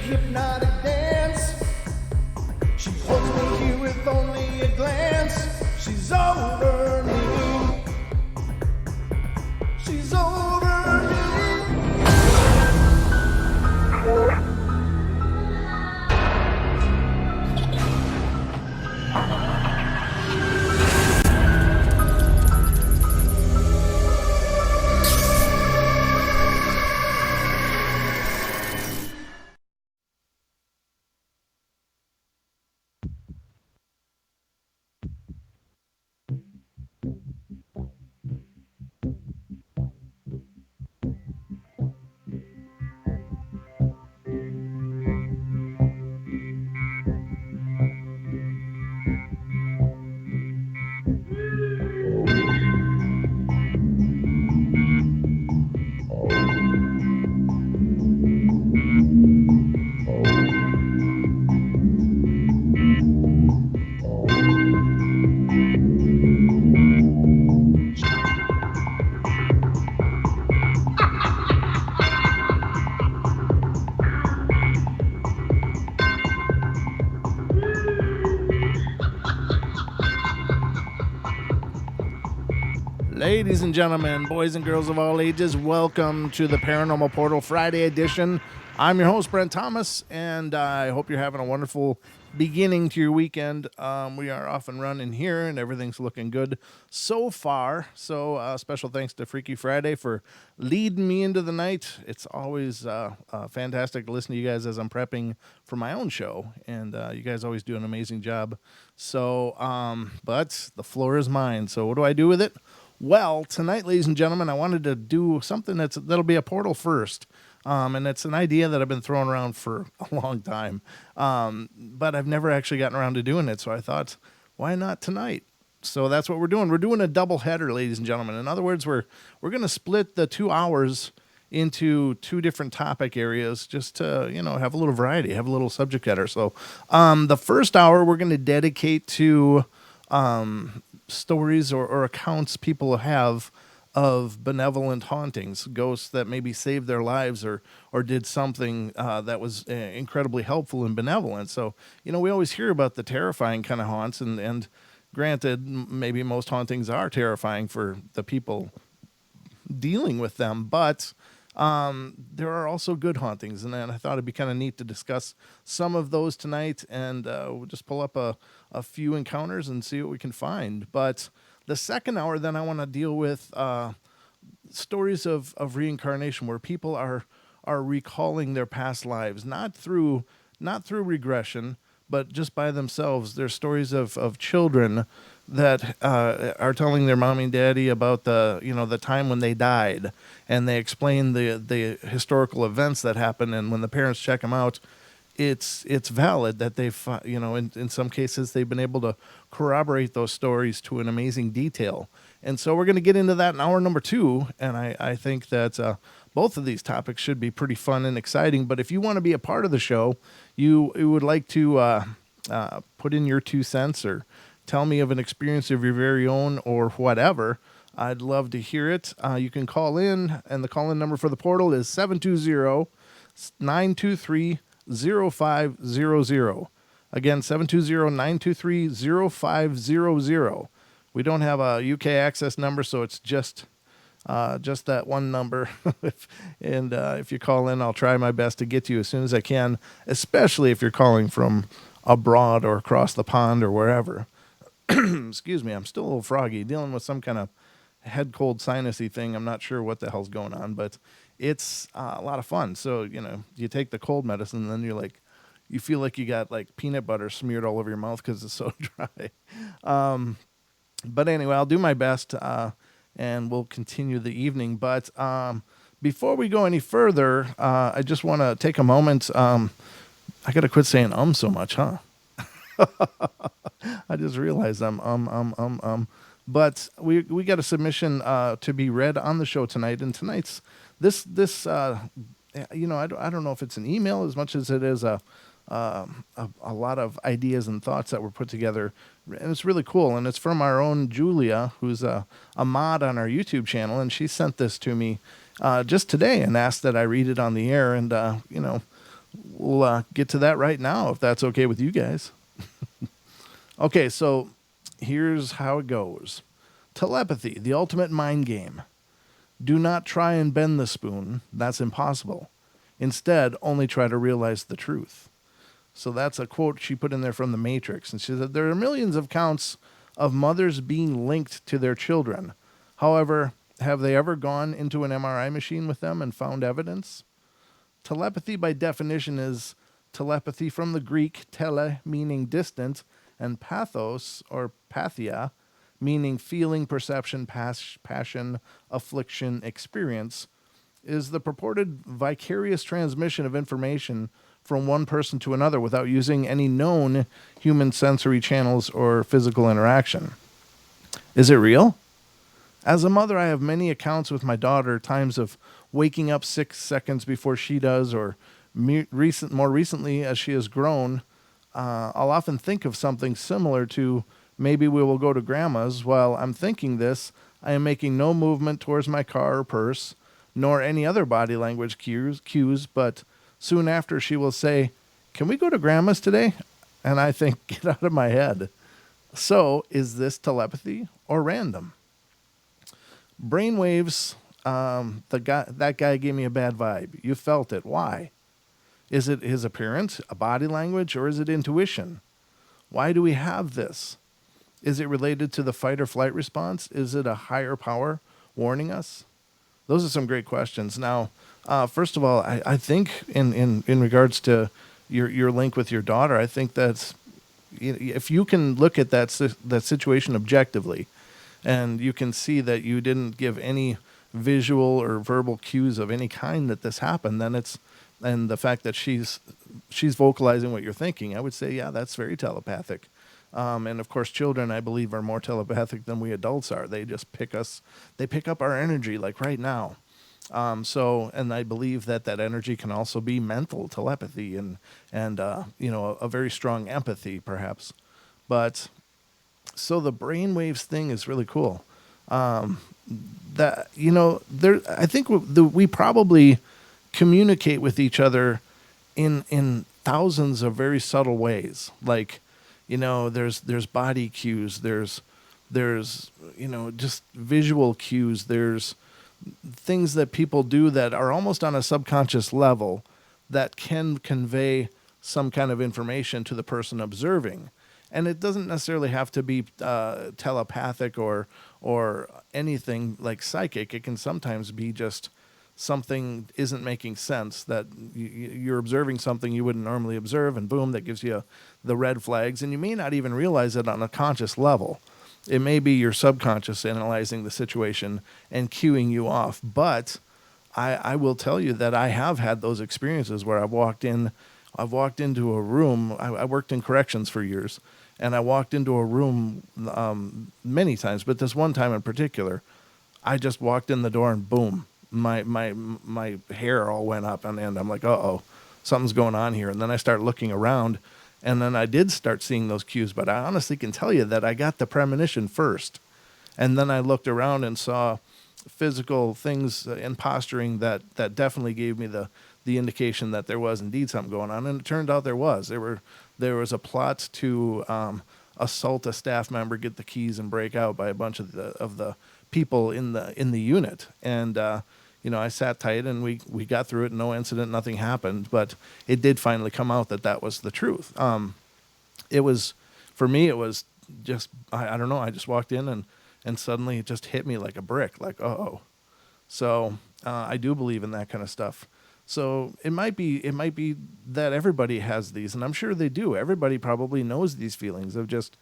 hypnotic dance. She holds me here with only a glance. She's over me. She's over me. Ladies and gentlemen, boys and girls of all ages, welcome to the Paranormal Portal Friday edition. I'm your host, Brent Thomas, and I hope you're having a wonderful beginning to your weekend. We are off and running here, and everything's looking good so far. So special thanks to Freaky Friday for leading me into the night. It's always fantastic to listen to you guys as I'm prepping for my own show, and you guys always do an amazing job. So, but the floor is mine. So what do I do with it? Well, tonight, ladies and gentlemen, I wanted to do something that'll be a portal first. And it's an idea that I've been throwing around for a long time. But I've never actually gotten around to doing it. So I thought, why not tonight? So that's what we're doing. We're doing a double header, ladies and gentlemen. In other words, we're going to split the 2 hours into 2 different topic areas just to, have a little variety, have a little subject matter. So the first hour we're going to dedicate to stories or accounts people have of benevolent hauntings, ghosts that maybe saved their lives or did something that was incredibly helpful and benevolent. So, we always hear about the terrifying kind of haunts, and granted, maybe most hauntings are terrifying for the people dealing with them, but there are also good hauntings, and then I thought it'd be kind of neat to discuss some of those tonight, and we'll just pull up a few encounters and see what we can find. But the second hour, then I want to deal with stories of reincarnation, where people are recalling their past lives, not through regression, but just by themselves. There's stories of children that are telling their mommy and daddy about the time when they died, and they explain the historical events that happened. And when the parents check them out, it's valid that they've in some cases they've been able to corroborate those stories to an amazing detail. And so we're going to get into that in hour number 2, and I think that both of these topics should be pretty fun and exciting. But if you want to be a part of the show, you would like to put in your 2 cents or tell me of an experience of your very own or whatever, I'd love to hear it. You can call in, and the call-in number for the portal is 720-923-0500. Again, 720-923-0500. We don't have a UK access number, so it's just that one number. If you call in, I'll try my best to get to you as soon as I can, especially if you're calling from abroad or across the pond or wherever. Excuse me, I'm still a little froggy, dealing with some kind of head cold sinusy thing. I'm not sure what the hell's going on, but it's a lot of fun. So, you take the cold medicine, and then you feel like you got like peanut butter smeared all over your mouth because it's so dry. But anyway, I'll do my best, and we'll continue the evening. But before we go any further, I just want to take a moment. I got to quit saying so much, huh? I just realized But we got a submission to be read on the show tonight, and tonight's this I don't know if it's an email as much as it is a lot of ideas and thoughts that were put together, and it's really cool. And it's from our own Julia, who's a mod on our YouTube channel, and she sent this to me just today and asked that I read it on the air. And we'll get to that right now if that's okay with you guys. Okay, so here's how it goes. Telepathy, the ultimate mind game. Do not try and bend the spoon. That's impossible. Instead, only try to realize the truth. So that's a quote she put in there from The Matrix. And she said, there are millions of counts of mothers being linked to their children. However, have they ever gone into an MRI machine with them and found evidence? Telepathy, by definition, is telepathy from the Greek tele, meaning distant, and pathos, or pathia, meaning feeling, perception, passion, affliction, experience, is the purported vicarious transmission of information from one person to another without using any known human sensory channels or physical interaction. Is it real? As a mother, I have many accounts with my daughter, times of waking up 6 seconds before she does, or more recently, as she has grown, I'll often think of something similar to maybe we will go to grandma's. While I'm thinking this, I am making no movement towards my car or purse, nor any other body language cues, but soon after she will say, "Can we go to grandma's today?" And I think, get out of my head. So, is this telepathy or random? Brainwaves, that guy gave me a bad vibe. You felt it. Why? Is it his appearance, a body language, or is it intuition? Why do we have this? Is it related to the fight or flight response? Is it a higher power warning us? Those are some great questions. Now, first of all, I think in regards to your link with your daughter, I think that's, if you can look at that situation objectively, and you can see that you didn't give any visual or verbal cues of any kind that this happened, then and the fact that she's vocalizing what you're thinking, I would say, yeah, that's very telepathic. And of course, children, I believe, are more telepathic than we adults are. They just pick up our energy, like right now. And I believe that energy can also be mental telepathy and a very strong empathy, perhaps. But so the brainwaves thing is really cool. I think we probably communicate with each other in thousands of very subtle ways. Like, there's body cues, there's just visual cues, there's things that people do that are almost on a subconscious level that can convey some kind of information to the person observing. And it doesn't necessarily have to be telepathic or anything like psychic. It can sometimes be just something isn't making sense, that you're observing something you wouldn't normally observe, and boom, that gives you the red flags, and you may not even realize it on a conscious level. It may be your subconscious analyzing the situation and cueing you off. But I will tell you that I have had those experiences where I've walked into a room. I worked in corrections for years, and I walked into a room many times, but this one time in particular, I just walked in the door and boom, my hair all went up on end. I'm like, uh-oh, something's going on here. And then I start looking around, and then I did start seeing those cues, but I honestly can tell you that I got the premonition first. And then I looked around and saw physical things and posturing that definitely gave me the indication that there was indeed something going on. And it turned out there was a plot to assault a staff member, get the keys, and break out by a bunch of the people in the unit. And I sat tight, and we got through it. No incident, nothing happened. But it did finally come out that was the truth. It was, for me, it was just, I don't know. I just walked in, and suddenly it just hit me like a brick, like, uh-oh. So I do believe in that kind of stuff. So it might be that everybody has these, and I'm sure they do. Everybody probably knows these feelings of just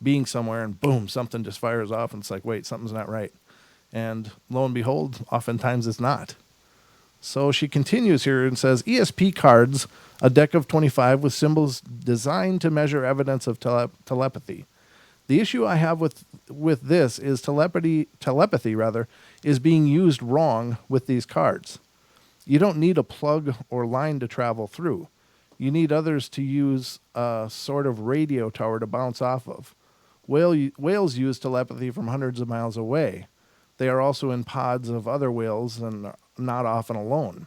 being somewhere and boom, something just fires off, and it's like, wait, something's not right. And lo and behold, oftentimes it's not. So she continues here and says, ESP cards, a deck of 25 with symbols designed to measure evidence of telepathy. The issue I have with this is telepathy is being used wrong with these cards. You don't need a plug or line to travel through. You need others to use a sort of radio tower to bounce off of. Whales use telepathy from hundreds of miles away. They are also in pods of other whales and not often alone.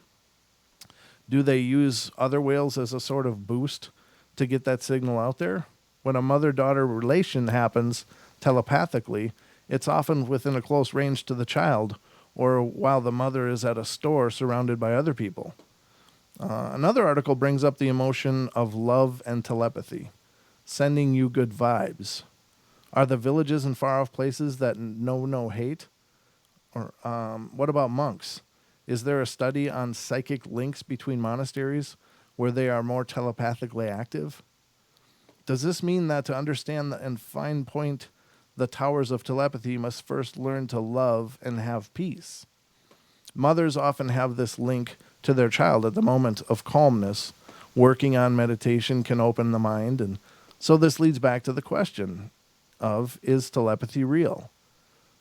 Do they use other whales as a sort of boost to get that signal out there? When a mother-daughter relation happens telepathically, it's often within a close range to the child, or while the mother is at a store surrounded by other people. Another article brings up the emotion of love and telepathy, sending you good vibes. Are the villages and far off places that know no hate? Or what about monks? Is there a study on psychic links between monasteries where they are more telepathically active? Does this mean that to understand and fine point the towers of telepathy, you must first learn to love and have peace? Mothers often have this link to their child at the moment of calmness. Working on meditation can open the mind. And so this leads back to the question of, is telepathy real?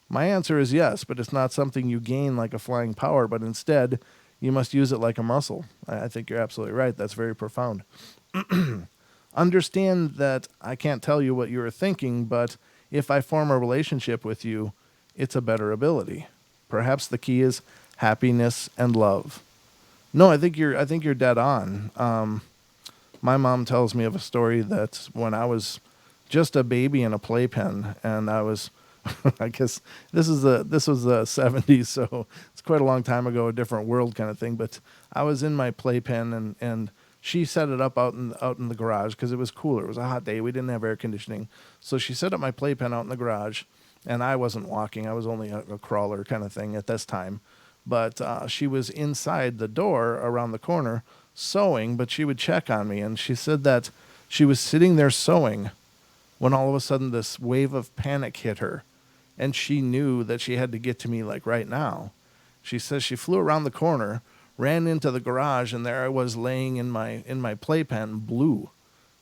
My answer is yes, but it's not something you gain like a flying power, but instead you must use it like a muscle. I think you're absolutely right. That's very profound. Understand that I can't tell you what you are thinking, but if I form a relationship with you, it's a better ability. Perhaps the key is happiness and love. No, I think you're dead on. My mom tells me of a story that when I was just a baby in a playpen, and I was, I guess this was the 70s, so it's quite a long time ago, a different world kind of thing. But I was in my playpen, and she set it up out in the garage because it was cooler. It was a hot day. We didn't have air conditioning, so she set up my playpen out in the garage, and I wasn't walking. I was only a crawler kind of thing at this time. But she was inside the door around the corner sewing, but she would check on me. And she said that she was sitting there sewing when all of a sudden this wave of panic hit her. And she knew that she had to get to me like right now. She says she flew around the corner, ran into the garage, and there I was laying in my playpen, blue.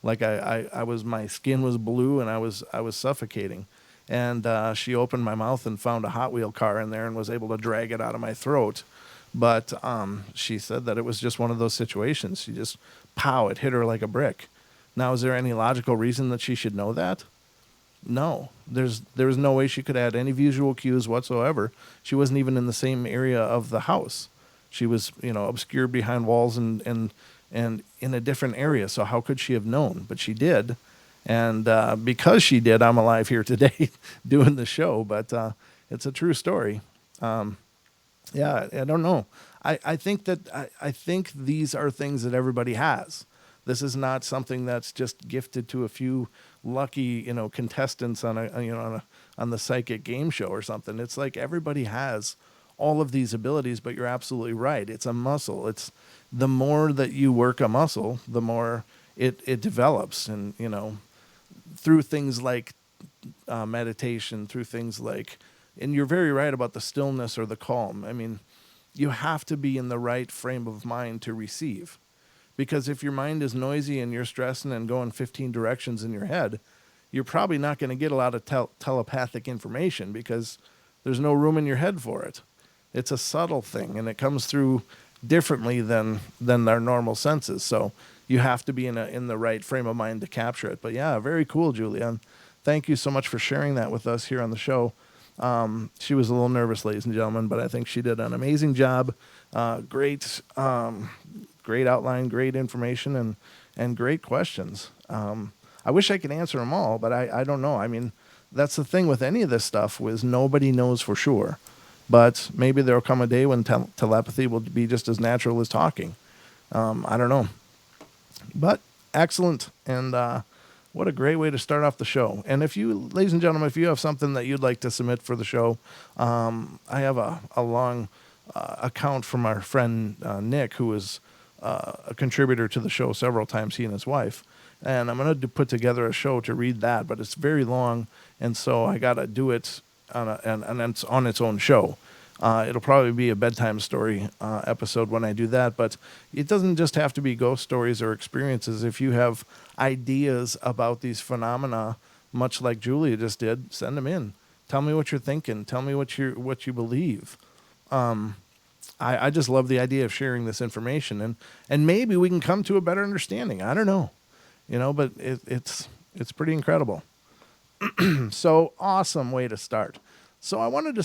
Like I was, my skin was blue and I was suffocating. And she opened my mouth and found a Hot Wheel car in there and was able to drag it out of my throat. But she said that it was just one of those situations. She just, pow, it hit her like a brick. Now, is there any logical reason that she should know that? No. There's no way she could add any visual cues whatsoever. She wasn't even in the same area of the house. She was, obscured behind walls and in a different area. So how could she have known? But she did. And because she did, I'm alive here today doing the show. But it's a true story. Yeah, I don't know. I think these are things that everybody has. This is not something that's just gifted to a few lucky, contestants on on the psychic game show or something. It's like everybody has all of these abilities, but you're absolutely right. It's a muscle. It's the more that you work a muscle, the more it develops. And, through things like meditation, through things like, and you're very right about the stillness or the calm. I mean, you have to be in the right frame of mind to receive. Because if your mind is noisy and you're stressing and going 15 directions in your head, you're probably not going to get a lot of telepathic information because there's no room in your head for it. It's a subtle thing, and it comes through differently than our normal senses. So you have to be in the right frame of mind to capture it. But yeah, very cool, Julia. Thank you so much for sharing that with us here on the show. She was a little nervous, ladies and gentlemen, but I think she did an amazing job. Great outline, great information, and great questions. I wish I could answer them all, but I don't know. I mean, that's the thing with any of this stuff, was nobody knows for sure. But maybe there'll come a day when telepathy will be just as natural as talking. I don't know. But excellent, and what a great way to start off the show. And if you, ladies and gentlemen, if you have something that you'd like to submit for the show, I have a long account from our friend Nick, who is a contributor to the show several times, he and his wife. And I'm going to put together a show to read that, but it's very long, and so I got to do it and it's on its own show. It'll probably be a bedtime story episode when I do that, but it doesn't just have to be ghost stories or experiences. If you have ideas about these phenomena, much like Julia just did, send them in. Tell me what you're thinking. Tell me what you believe. I just love the idea of sharing this information, and maybe we can come to a better understanding. I don't know, but it's pretty incredible. So awesome way to start. So I wanted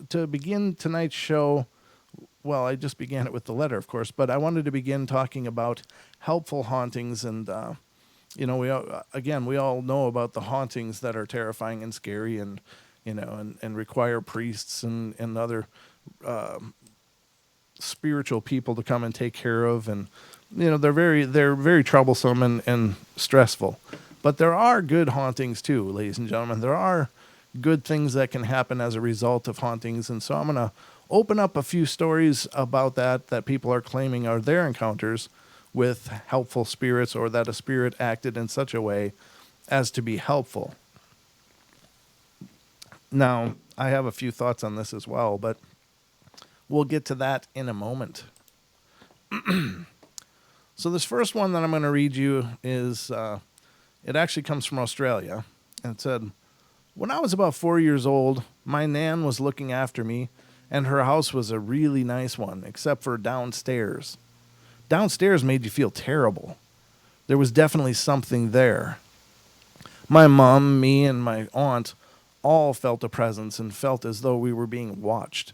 to begin tonight's show well, I just began it with the letter, of course, but I wanted to begin talking about helpful hauntings. And, again, we all know about the hauntings that are terrifying and scary and, and require priests and other spiritual people to come and take care of. And, they're very troublesome and stressful. But there are good hauntings too, ladies and gentlemen. There are good things that can happen as a result of hauntings. And so I'm going to open up a few stories about that people are claiming are their encounters with helpful spirits, or that a spirit acted in such a way as to be helpful. Now, I have a few thoughts on this as well, but we'll get to that in a moment. So this first one that I'm going to read you is, it actually comes from Australia. And it said, when I was about 4 years old, my nan was looking after me, and her house was a really nice one, except for downstairs. Downstairs made you feel terrible. There was definitely something there. My mom, me, and my aunt all felt a presence and felt as though we were being watched.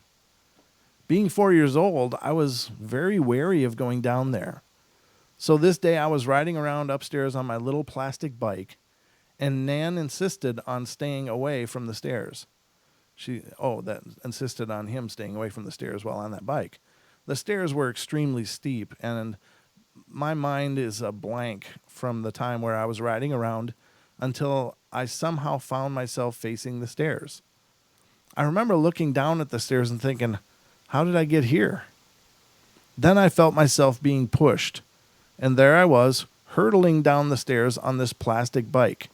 Being 4 years old, I was very wary of going down there. So this day I was riding around upstairs on my little plastic bike, and Nan insisted on staying away from the stairs. That insisted on him staying away from the stairs while on that bike. The stairs were extremely steep, and my mind is a blank from the time where I was riding around until I somehow found myself facing the stairs. I remember looking down at the stairs and thinking, how did I get here? Then I felt myself being pushed, and there I was, hurtling down the stairs on this plastic bike.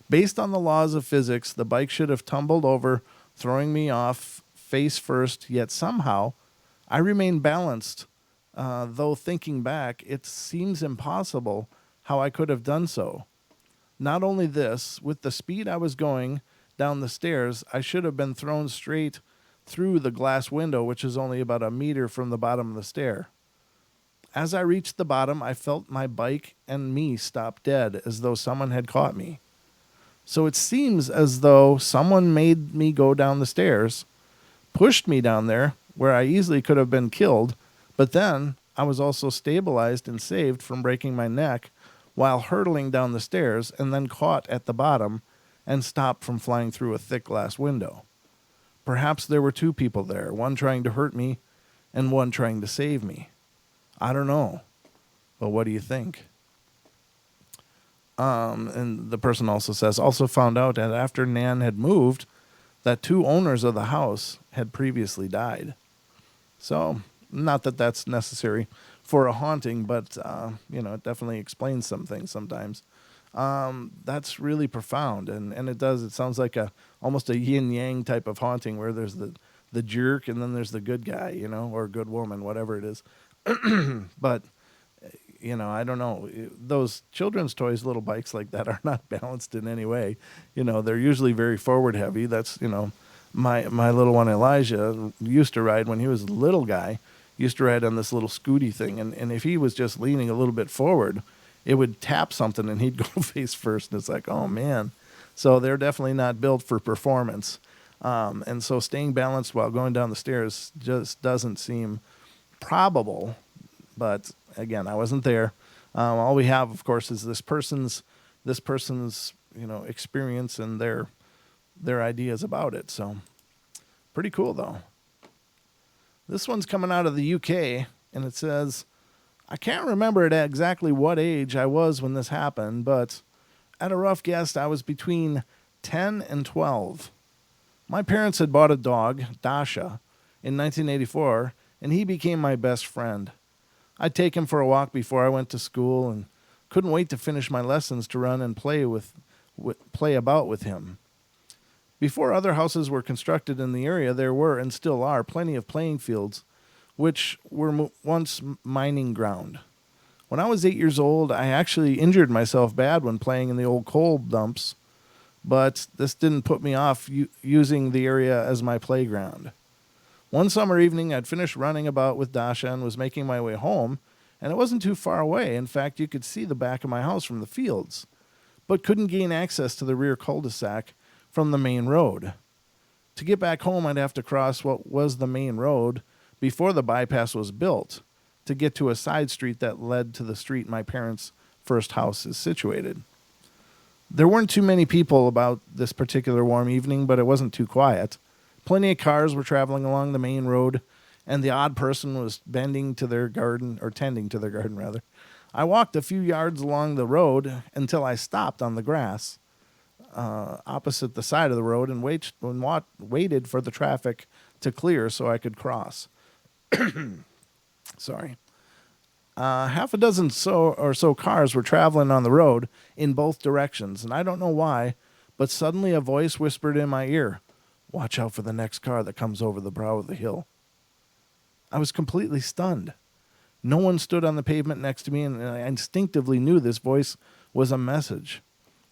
Based on the laws of physics, the bike should have tumbled over, throwing me off face first, yet somehow I remained balanced. Though thinking back, it seems impossible how I could have done so. Not only this, with the speed I was going down the stairs, I should have been thrown straight through the glass window, which is only about a meter from the bottom of the stair. As I reached the bottom, I felt my bike and me stop dead, as though someone had caught me. So it seems as though someone made me go down the stairs, pushed me down there, where I easily could have been killed, but then I was also stabilized and saved from breaking my neck while hurtling down the stairs, and then caught at the bottom and stopped from flying through a thick glass window. Perhaps there were two people there, one trying to hurt me and one trying to save me. I don't know, but what do you think? And the person also says, also found out that after Nan had moved, that two owners of the house had previously died. So, not that that's necessary for a haunting, but, it definitely explains some things sometimes. That's really profound, and it sounds like almost a yin-yang type of haunting, where there's the jerk and then there's the good guy, or good woman, whatever it is. But, I don't know. Those children's toys, little bikes like that, are not balanced in any way. They're usually very forward heavy. That's, my little one Elijah used to ride when he was a little guy, used to ride on this little scooty thing. And if he was just leaning a little bit forward, it would tap something and he'd go face first. And it's like, oh, man. So they're definitely not built for performance. And so staying balanced while going down the stairs just doesn't seem probable. But again, I wasn't there. All we have, of course, is this person's experience and their ideas about it. So pretty cool, though. This one's coming out of the UK, and it says, I can't remember at exactly what age I was when this happened, but at a rough guess, I was between 10 and 12. My parents had bought a dog, Dasha, in 1984, and he became my best friend. I'd take him for a walk before I went to school and couldn't wait to finish my lessons to run and play about with him. Before other houses were constructed in the area, there were, and still are, plenty of playing fields, which were once mining ground. When I was 8 years old, I actually injured myself bad when playing in the old coal dumps, but this didn't put me off using the area as my playground. One summer evening, I'd finished running about with Dasha and was making my way home, and it wasn't too far away. In fact, you could see the back of my house from the fields, but couldn't gain access to the rear cul-de-sac from the main road. To get back home, I'd have to cross what was the main road, before the bypass was built to get to a side street that led to the street my parents' first house is situated. There weren't too many people about this particular warm evening, but it wasn't too quiet. Plenty of cars were traveling along the main road, and the odd person was bending to their garden, or tending to their garden, rather. I walked a few yards along the road until I stopped on the grass opposite the side of the road and waited for the traffic to clear so I could cross. Sorry. Half a dozen or so cars were traveling on the road in both directions, and I don't know why, but suddenly a voice whispered in my ear, "Watch out for the next car that comes over the brow of the hill." I was completely stunned. No one stood on the pavement next to me, and I instinctively knew this voice was a message.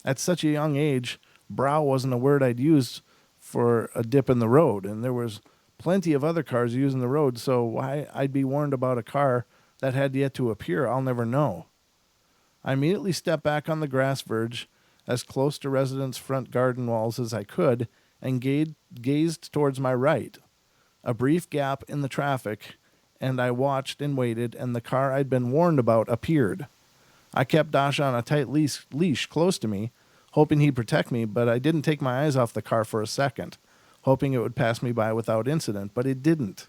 At such a young age, brow wasn't a word I'd used for a dip in the road, and there was plenty of other cars using the road, so why I'd be warned about a car that had yet to appear, I'll never know. I immediately stepped back on the grass verge, as close to residents' front garden walls as I could, and gazed towards my right. A brief gap in the traffic, and I watched and waited, and the car I'd been warned about appeared. I kept Dash on a tight leash close to me, hoping he'd protect me, but I didn't take my eyes off the car for a second, hoping it would pass me by without incident, but it didn't.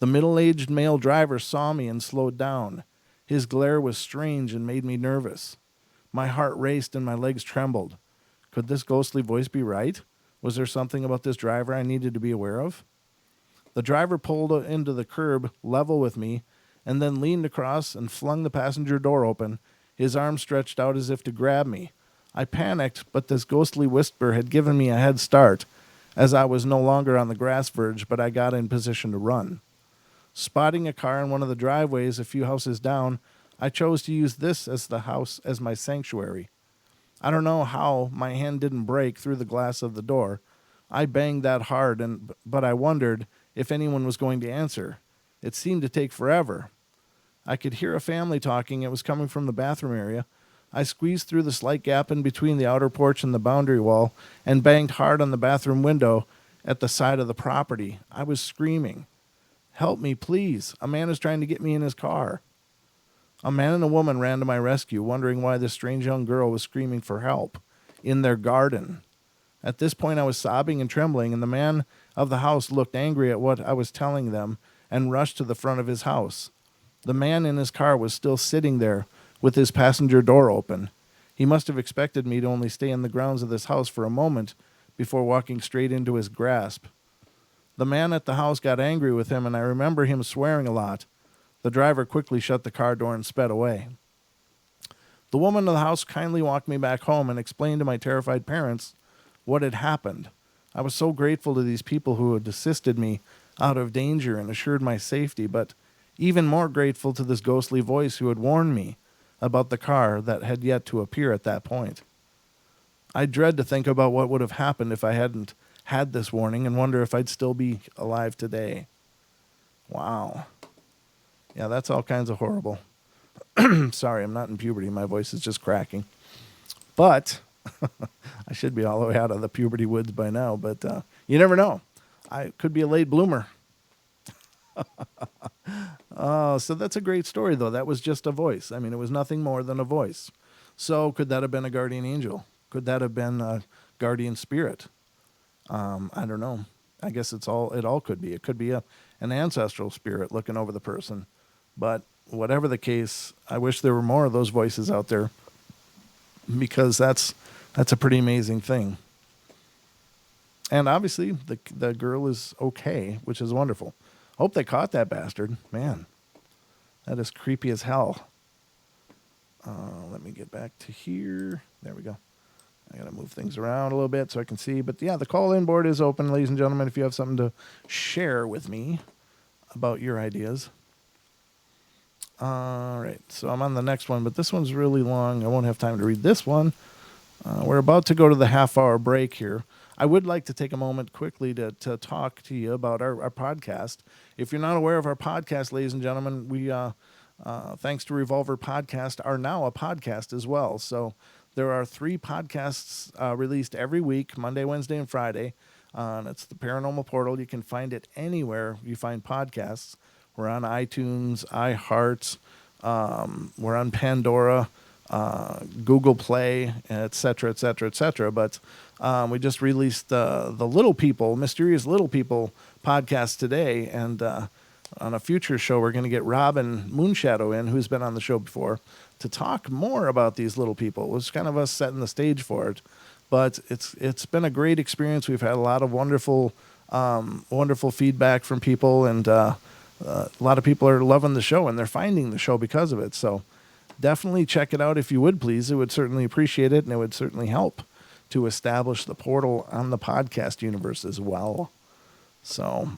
The middle-aged male driver saw me and slowed down. His glare was strange and made me nervous. My heart raced and my legs trembled. Could this ghostly voice be right? Was there something about this driver I needed to be aware of? The driver pulled into the curb level with me and then leaned across and flung the passenger door open, his arm stretched out as if to grab me. I panicked, but this ghostly whisper had given me a head start, as I was no longer on the grass verge, but I got in position to run. Spotting a car in one of the driveways a few houses down, I chose to use this as the house as my sanctuary. I don't know how my hand didn't break through the glass of the door. I banged that hard, but I wondered if anyone was going to answer. It seemed to take forever. I could hear a family talking. It was coming from the bathroom area. I squeezed through the slight gap in between the outer porch and the boundary wall and banged hard on the bathroom window at the side of the property. I was screaming, "Help me, please. A man is trying to get me in his car." A man and a woman ran to my rescue, wondering why this strange young girl was screaming for help in their garden. At this point, I was sobbing and trembling, and the man of the house looked angry at what I was telling them and rushed to the front of his house. The man in his car was still sitting there with his passenger door open. He must have expected me to only stay in the grounds of this house for a moment before walking straight into his grasp. The man at the house got angry with him, and I remember him swearing a lot. The driver quickly shut the car door and sped away. The woman of the house kindly walked me back home and explained to my terrified parents what had happened. I was so grateful to these people who had assisted me out of danger and assured my safety, but even more grateful to this ghostly voice who had warned me about the car that had yet to appear at that point. I dread to think about what would have happened if I hadn't had this warning and wonder if I'd still be alive today. Wow. Yeah, that's all kinds of horrible. Sorry, I'm not in puberty. My voice is just cracking. But I should be all the way out of the puberty woods by now, but you never know. I could be a late bloomer. Oh, so that's a great story, though. That was just a voice. I mean, it was nothing more than a voice. So could that have been a guardian angel? Could that have been a guardian spirit? I don't know. I guess it all could be. It could be an ancestral spirit looking over the person. But whatever the case, I wish there were more of those voices out there, because that's a pretty amazing thing. And obviously, the girl is okay, which is wonderful. Hope they caught that bastard. Man, that is creepy as hell. Let me get back to here. There we go. I got to move things around a little bit so I can see. But yeah, the call-in board is open, ladies and gentlemen, if you have something to share with me about your ideas. All right, so I'm on the next one, but this one's really long. I won't have time to read this one. We're about to go to the half-hour break here. I would like to take a moment quickly to talk to you about our podcast. If you're not aware of our podcast, ladies and gentlemen, we, thanks to Revolver Podcast, are now a podcast as well. So there are 3 podcasts released every week, Monday, Wednesday, and Friday. And it's the Paranormal Portal. You can find it anywhere you find podcasts. We're on iTunes, iHeart, we're on Pandora, Google Play, et cetera, et cetera, et cetera. But we just released the Little People, Mysterious Little People podcast today. And on a future show, we're going to get Robin Moonshadow in, who's been on the show before, to talk more about these little people. It was kind of us setting the stage for it. But it's been a great experience. We've had a lot of wonderful feedback from people, and a lot of people are loving the show, and they're finding the show because of it. So definitely check it out if you would, please. It would certainly appreciate it, and it would certainly help to establish the portal on the podcast universe as well. So,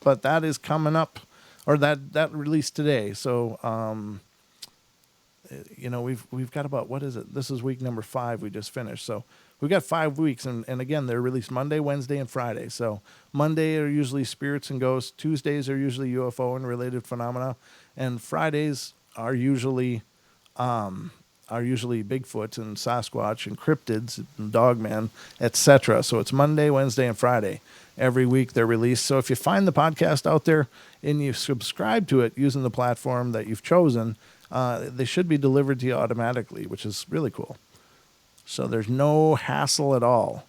but that is coming up, or that released today. So, we've got about, what is it? This is week number 5 we just finished. So we've got 5 weeks, and again, they're released Monday, Wednesday, and Friday. So Monday are usually spirits and ghosts. Tuesdays are usually UFO and related phenomena, and Fridays are usually Bigfoot and Sasquatch and cryptids and Dogman, etc. So it's Monday, Wednesday, and Friday. Every week they're released. So if you find the podcast out there and you subscribe to it using the platform that you've chosen, they should be delivered to you automatically, which is really cool. So there's no hassle at all.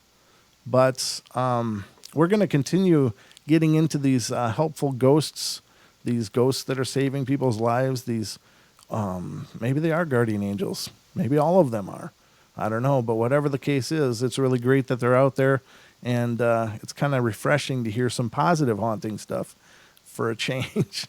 But we're going to continue getting into these helpful ghosts, these ghosts that are saving people's lives. These maybe they are guardian angels. Maybe all of them are. I don't know. But whatever the case is, it's really great that they're out there. And it's kind of refreshing to hear some positive haunting stuff for a change.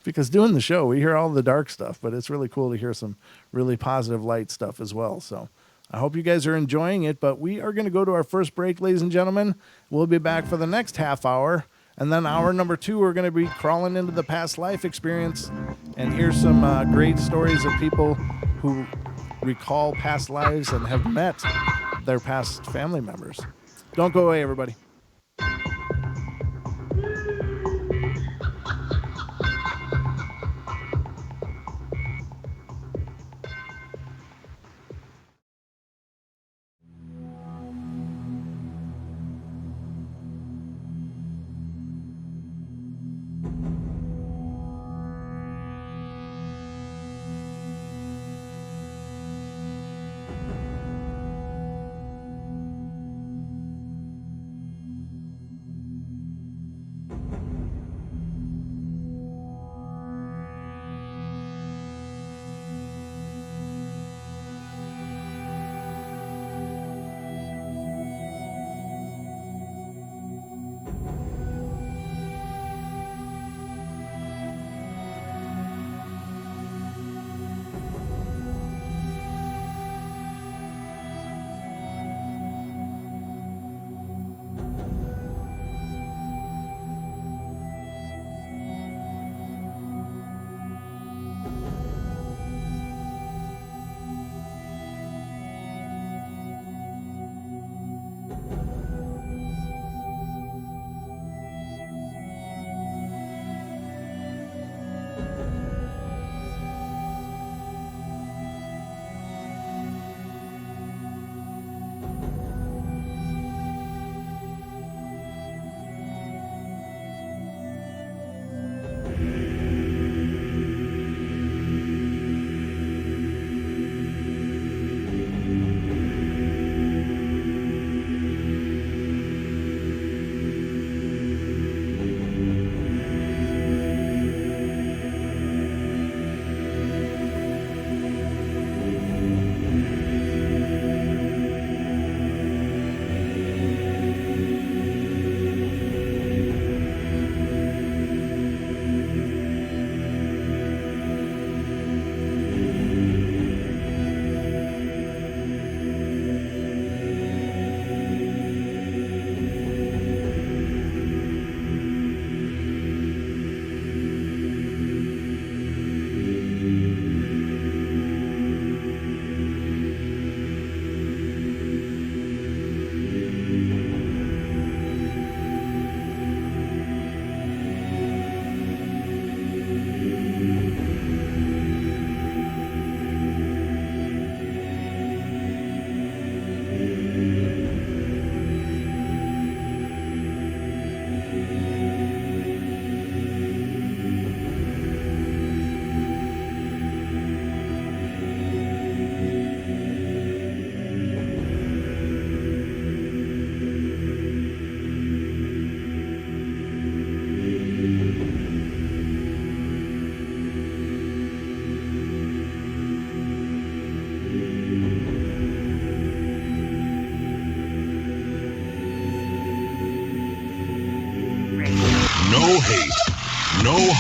Because doing the show, we hear all the dark stuff, but it's really cool to hear some really positive light stuff as well. So I hope you guys are enjoying it, but we are going to go to our first break, ladies and gentlemen. We'll be back for the next half hour. And then hour number 2, we're going to be crawling into the past life experience and hear some great stories of people who recall past lives and have met their past family members. Don't go away, everybody.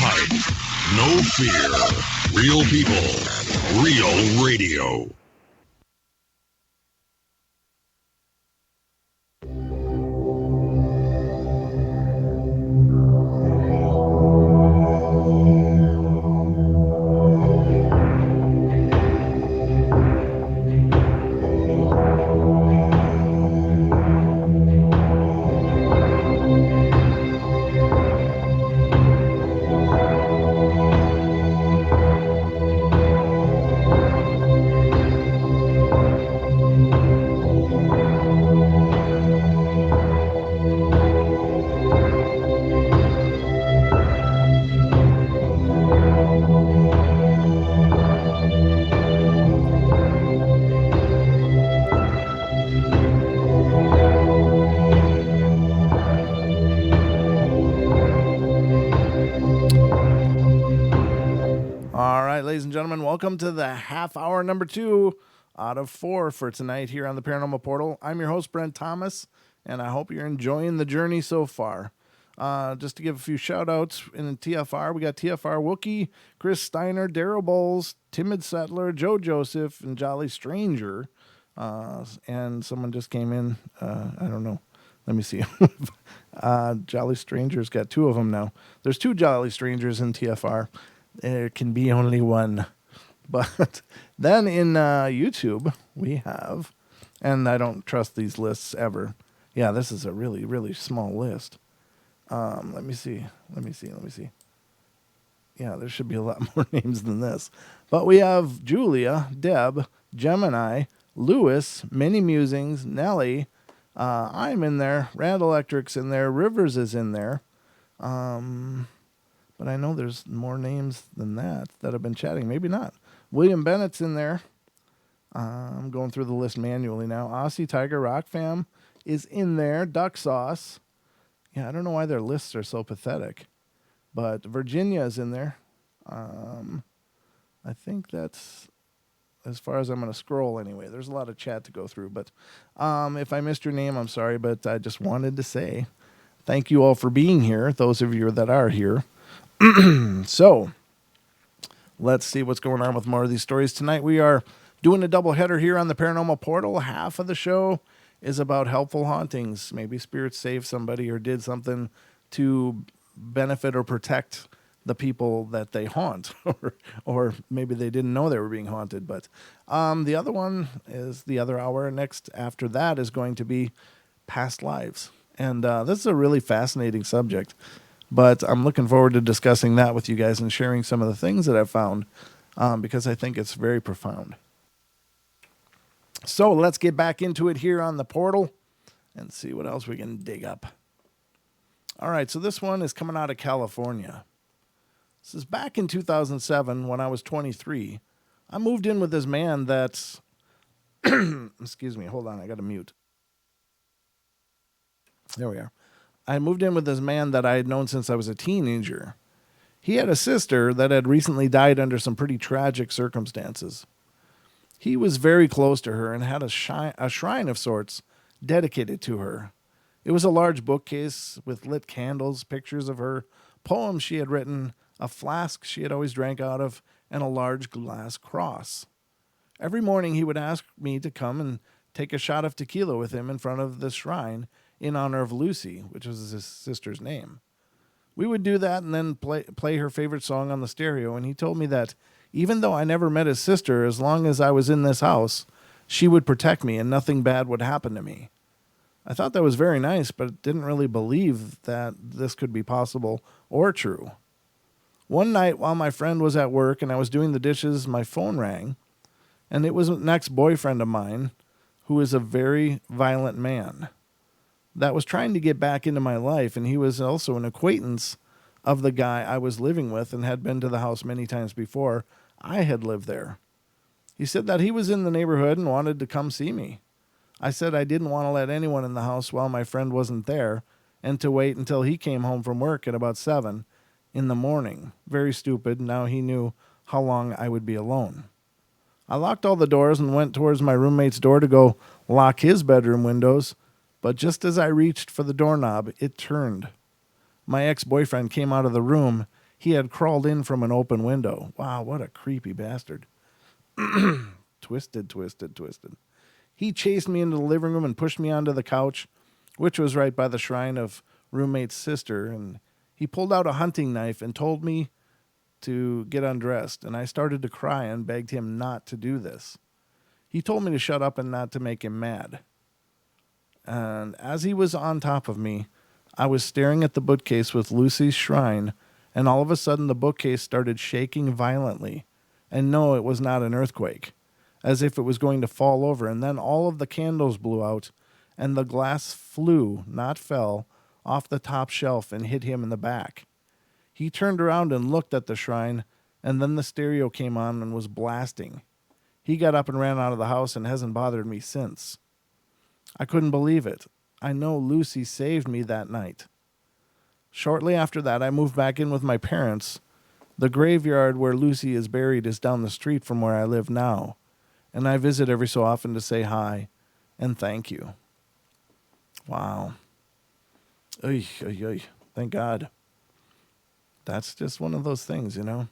hype, no fear. Real people, real radio. All right, ladies and gentlemen, welcome to the half hour number 2 out of 4 for tonight here on the Paranormal Portal. I'm your host, Brent Thomas, and I hope you're enjoying the journey so far. Just to give a few shout outs in TFR, we got TFR Wookie, Chris Steiner, Daryl Bowles, Timid Settler, Joe Joseph, and Jolly Stranger. And someone just came in. I don't know. Let me see. Jolly Stranger's got 2 of them now. There's 2 Jolly Strangers in TFR. There can be only one. But then in YouTube, we have, and I don't trust these lists ever. Yeah, this is a really, really small list. Let me see. Yeah, there should be a lot more names than this. But we have Julia, Deb, Gemini, Lewis, Mini Musings, Nellie. I'm in there. Rand Electric's in there. Rivers is in there. But I know there's more names than that have been chatting. Maybe not. William Bennett's in there. I'm going through the list manually now. Aussie Tiger Rock Fam is in there. Duck Sauce. Yeah, I don't know why their lists are so pathetic. But Virginia is in there. I think that's as far as I'm going to scroll anyway. There's a lot of chat to go through. But if I missed your name, I'm sorry. But I just wanted to say thank you all for being here, those of you that are here. So, let's see what's going on with more of these stories. Tonight we are doing a double header here on the Paranormal Portal. Half of the show is about helpful hauntings. Maybe spirits saved somebody or did something to benefit or protect the people that they haunt. or maybe they didn't know they were being haunted. But the other one is the other hour. Next after that is going to be past lives. And this is a really fascinating subject. But I'm looking forward to discussing that with you guys and sharing some of the things that I've found because I think it's very profound. So let's get back into it here on the portal and see what else we can dig up. All right, so this one is coming out of California. This is back in 2007 when I was 23. I moved in with this man that's... Excuse me, hold on, I got to mute. There we are. I moved in with this man that I had known since I was a teenager. He had a sister that had recently died under some pretty tragic circumstances. He was very close to her and had a shrine of sorts dedicated to her. It was a large bookcase with lit candles, pictures of her, poems she had written, a flask she had always drank out of, and a large glass cross. Every morning he would ask me to come and take a shot of tequila with him in front of the shrine in honor of Lucy, which was his sister's name. We would do that and then play her favorite song on the stereo, and he told me that even though I never met his sister, as long as I was in this house, she would protect me and nothing bad would happen to me. I thought that was very nice, but didn't really believe that this could be possible or true. One night while my friend was at work and I was doing the dishes, my phone rang, and it was an ex-boyfriend of mine who is a very violent man that was trying to get back into my life, and he was also an acquaintance of the guy I was living with and had been to the house many times before I had lived there. He said that he was in the neighborhood and wanted to come see me. I said I didn't want to let anyone in the house while my friend wasn't there and to wait until he came home from work at about 7 in the morning. Very stupid. Now he knew how long I would be alone. I locked all the doors and went towards my roommate's door to go lock his bedroom windows, but just as I reached for the doorknob, it turned. My ex-boyfriend came out of the room. he had crawled in from an open window. Wow, what a creepy bastard. Twisted, twisted, twisted. He chased me into the living room and pushed me onto the couch, which was right by the shrine of roommate's sister, and he pulled out a hunting knife and told me to get undressed, and I started to cry and begged him not to do this. He told me to shut up and not to make him mad. And as he was on top of me, I was staring at the bookcase with Lucy's shrine, and all of a sudden the bookcase started shaking violently. And no, it was not an earthquake, as if it was going to fall over, and then all of the candles blew out, and the glass flew, not fell, off the top shelf and hit him in the back. He turned around and looked at the shrine, and then the stereo came on and was blasting. He got up and ran out of the house and hasn't bothered me since. I couldn't believe it. I know Lucy saved me that night. Shortly after that, I moved back in with my parents. The graveyard where Lucy is buried is down the street from where I live now, and I visit every so often to say hi and thank you. Wow. Oy, oy, oy. Thank God. That's just one of those things, you know.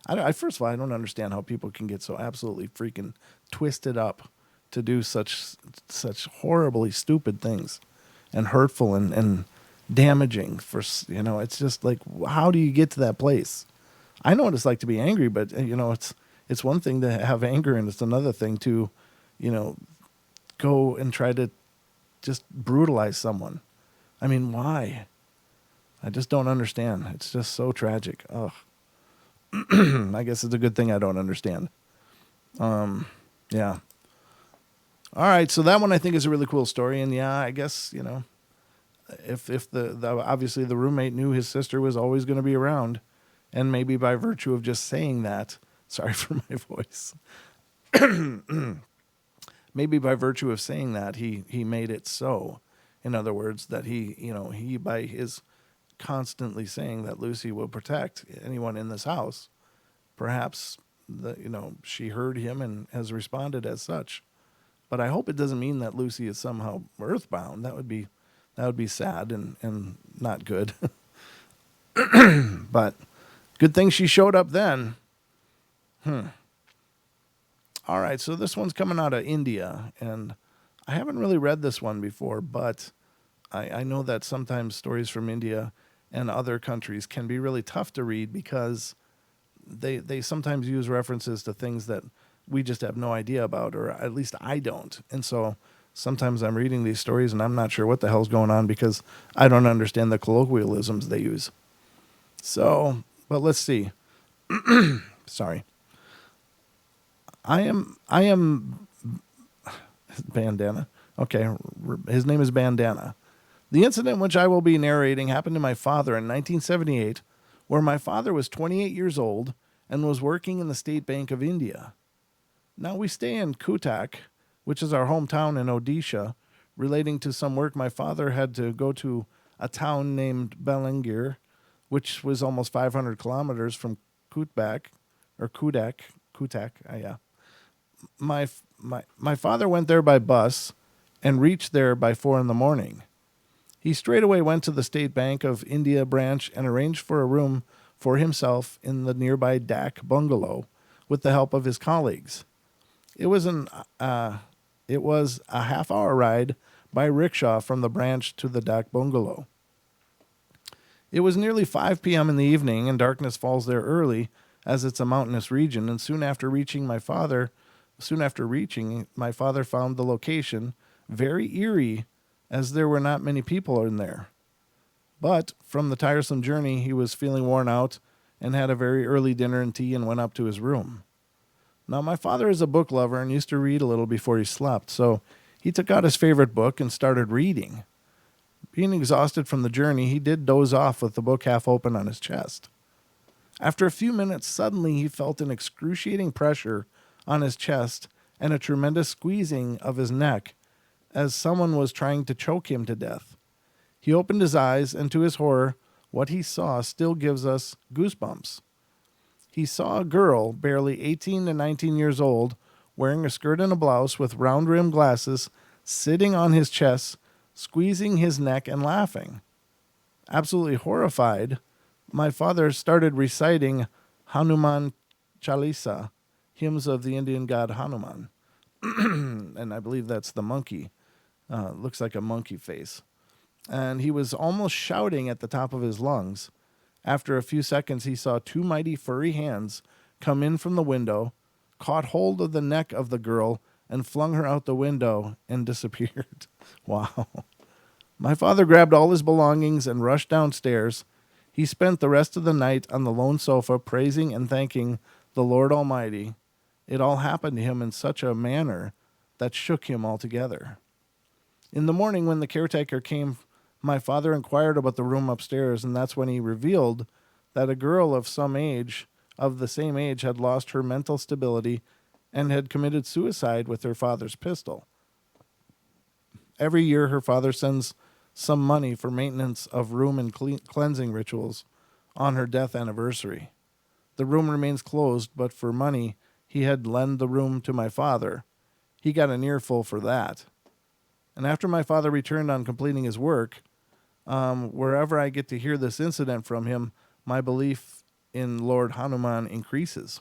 I first of all, I don't understand how people can get so absolutely freaking twisted up to do such horribly stupid things and hurtful and damaging for, you know, it's just like, how do you get to that place? I know what it's like to be angry, but you know, it's one thing to have anger, and it's another thing to, you know, go and try to just brutalize someone. I mean, why? I just don't understand. It's just so tragic. Ugh. I guess it's a good thing I don't understand. Yeah. All right, so that one I think is a really cool story, and yeah, I guess, you know, if the obviously the roommate knew his sister was always going to be around, and maybe by virtue of just saying that, sorry for my voice, maybe by virtue of saying that, he made it so. In other words, that he by his constantly saying that Lucy will protect anyone in this house, perhaps she heard him and has responded as such. But I hope it doesn't mean that Lucy is somehow earthbound. That would be sad and not good. But good thing she showed up then. All right, so this one's coming out of India, and I haven't really read this one before, but I know that sometimes stories from India and other countries can be really tough to read because they sometimes use references to things that we just have no idea about, or at least I don't. And so sometimes I'm reading these stories and I'm not sure what the hell's going on because I don't understand the colloquialisms they use. So, but let's see. Sorry. I am Bandana. Okay, his name is Bandana. The incident which I will be narrating happened to my father in 1978, where my father was 28 years old and was working in the State Bank of India. Now we stay in Cuttack, which is our hometown in Odisha. Relating to some work, my father had to go to a town named Balangir, which was almost 500 kilometers from Cuttack. Yeah. My father went there by bus and reached there by 4 a.m. He straightaway went to the State Bank of India branch and arranged for a room for himself in the nearby Dak bungalow with the help of his colleagues. It was a half-hour ride by rickshaw from the branch to the Dak bungalow. It was nearly 5 p.m. in the evening, and darkness falls there early, as it's a mountainous region. And soon after reaching, my father found the location very eerie, as there were not many people in there. But from the tiresome journey, he was feeling worn out and had a very early dinner and tea and went up to his room. Now, my father is a book lover and used to read a little before he slept, so he took out his favorite book and started reading. Being exhausted from the journey, he did doze off with the book half open on his chest. After a few minutes, suddenly he felt an excruciating pressure on his chest and a tremendous squeezing of his neck, as someone was trying to choke him to death. He opened his eyes, and to his horror, what he saw still gives us goosebumps. He saw a girl, barely 18 to 19 years old, wearing a skirt and a blouse with round-rimmed glasses, sitting on his chest, squeezing his neck and laughing. Absolutely horrified, my father started reciting Hanuman Chalisa, hymns of the Indian god Hanuman. And I believe that's the monkey. Looks like a monkey face. And he was almost shouting at the top of his lungs. After a few seconds, he saw two mighty furry hands come in from the window, caught hold of the neck of the girl, and flung her out the window and disappeared. Wow. My father grabbed all his belongings and rushed downstairs. He spent the rest of the night on the lone sofa praising and thanking the Lord Almighty. It all happened to him in such a manner that shook him altogether. In the morning, when the caretaker came, my father inquired about the room upstairs, and that's when he revealed that a girl of the same age, had lost her mental stability and had committed suicide with her father's pistol. Every year, her father sends some money for maintenance of room and cleansing rituals on her death anniversary. The room remains closed, but for money, he had lent the room to my father. He got an earful for that. And after my father returned on completing his work, wherever I get to hear this incident from him, my belief in Lord Hanuman increases.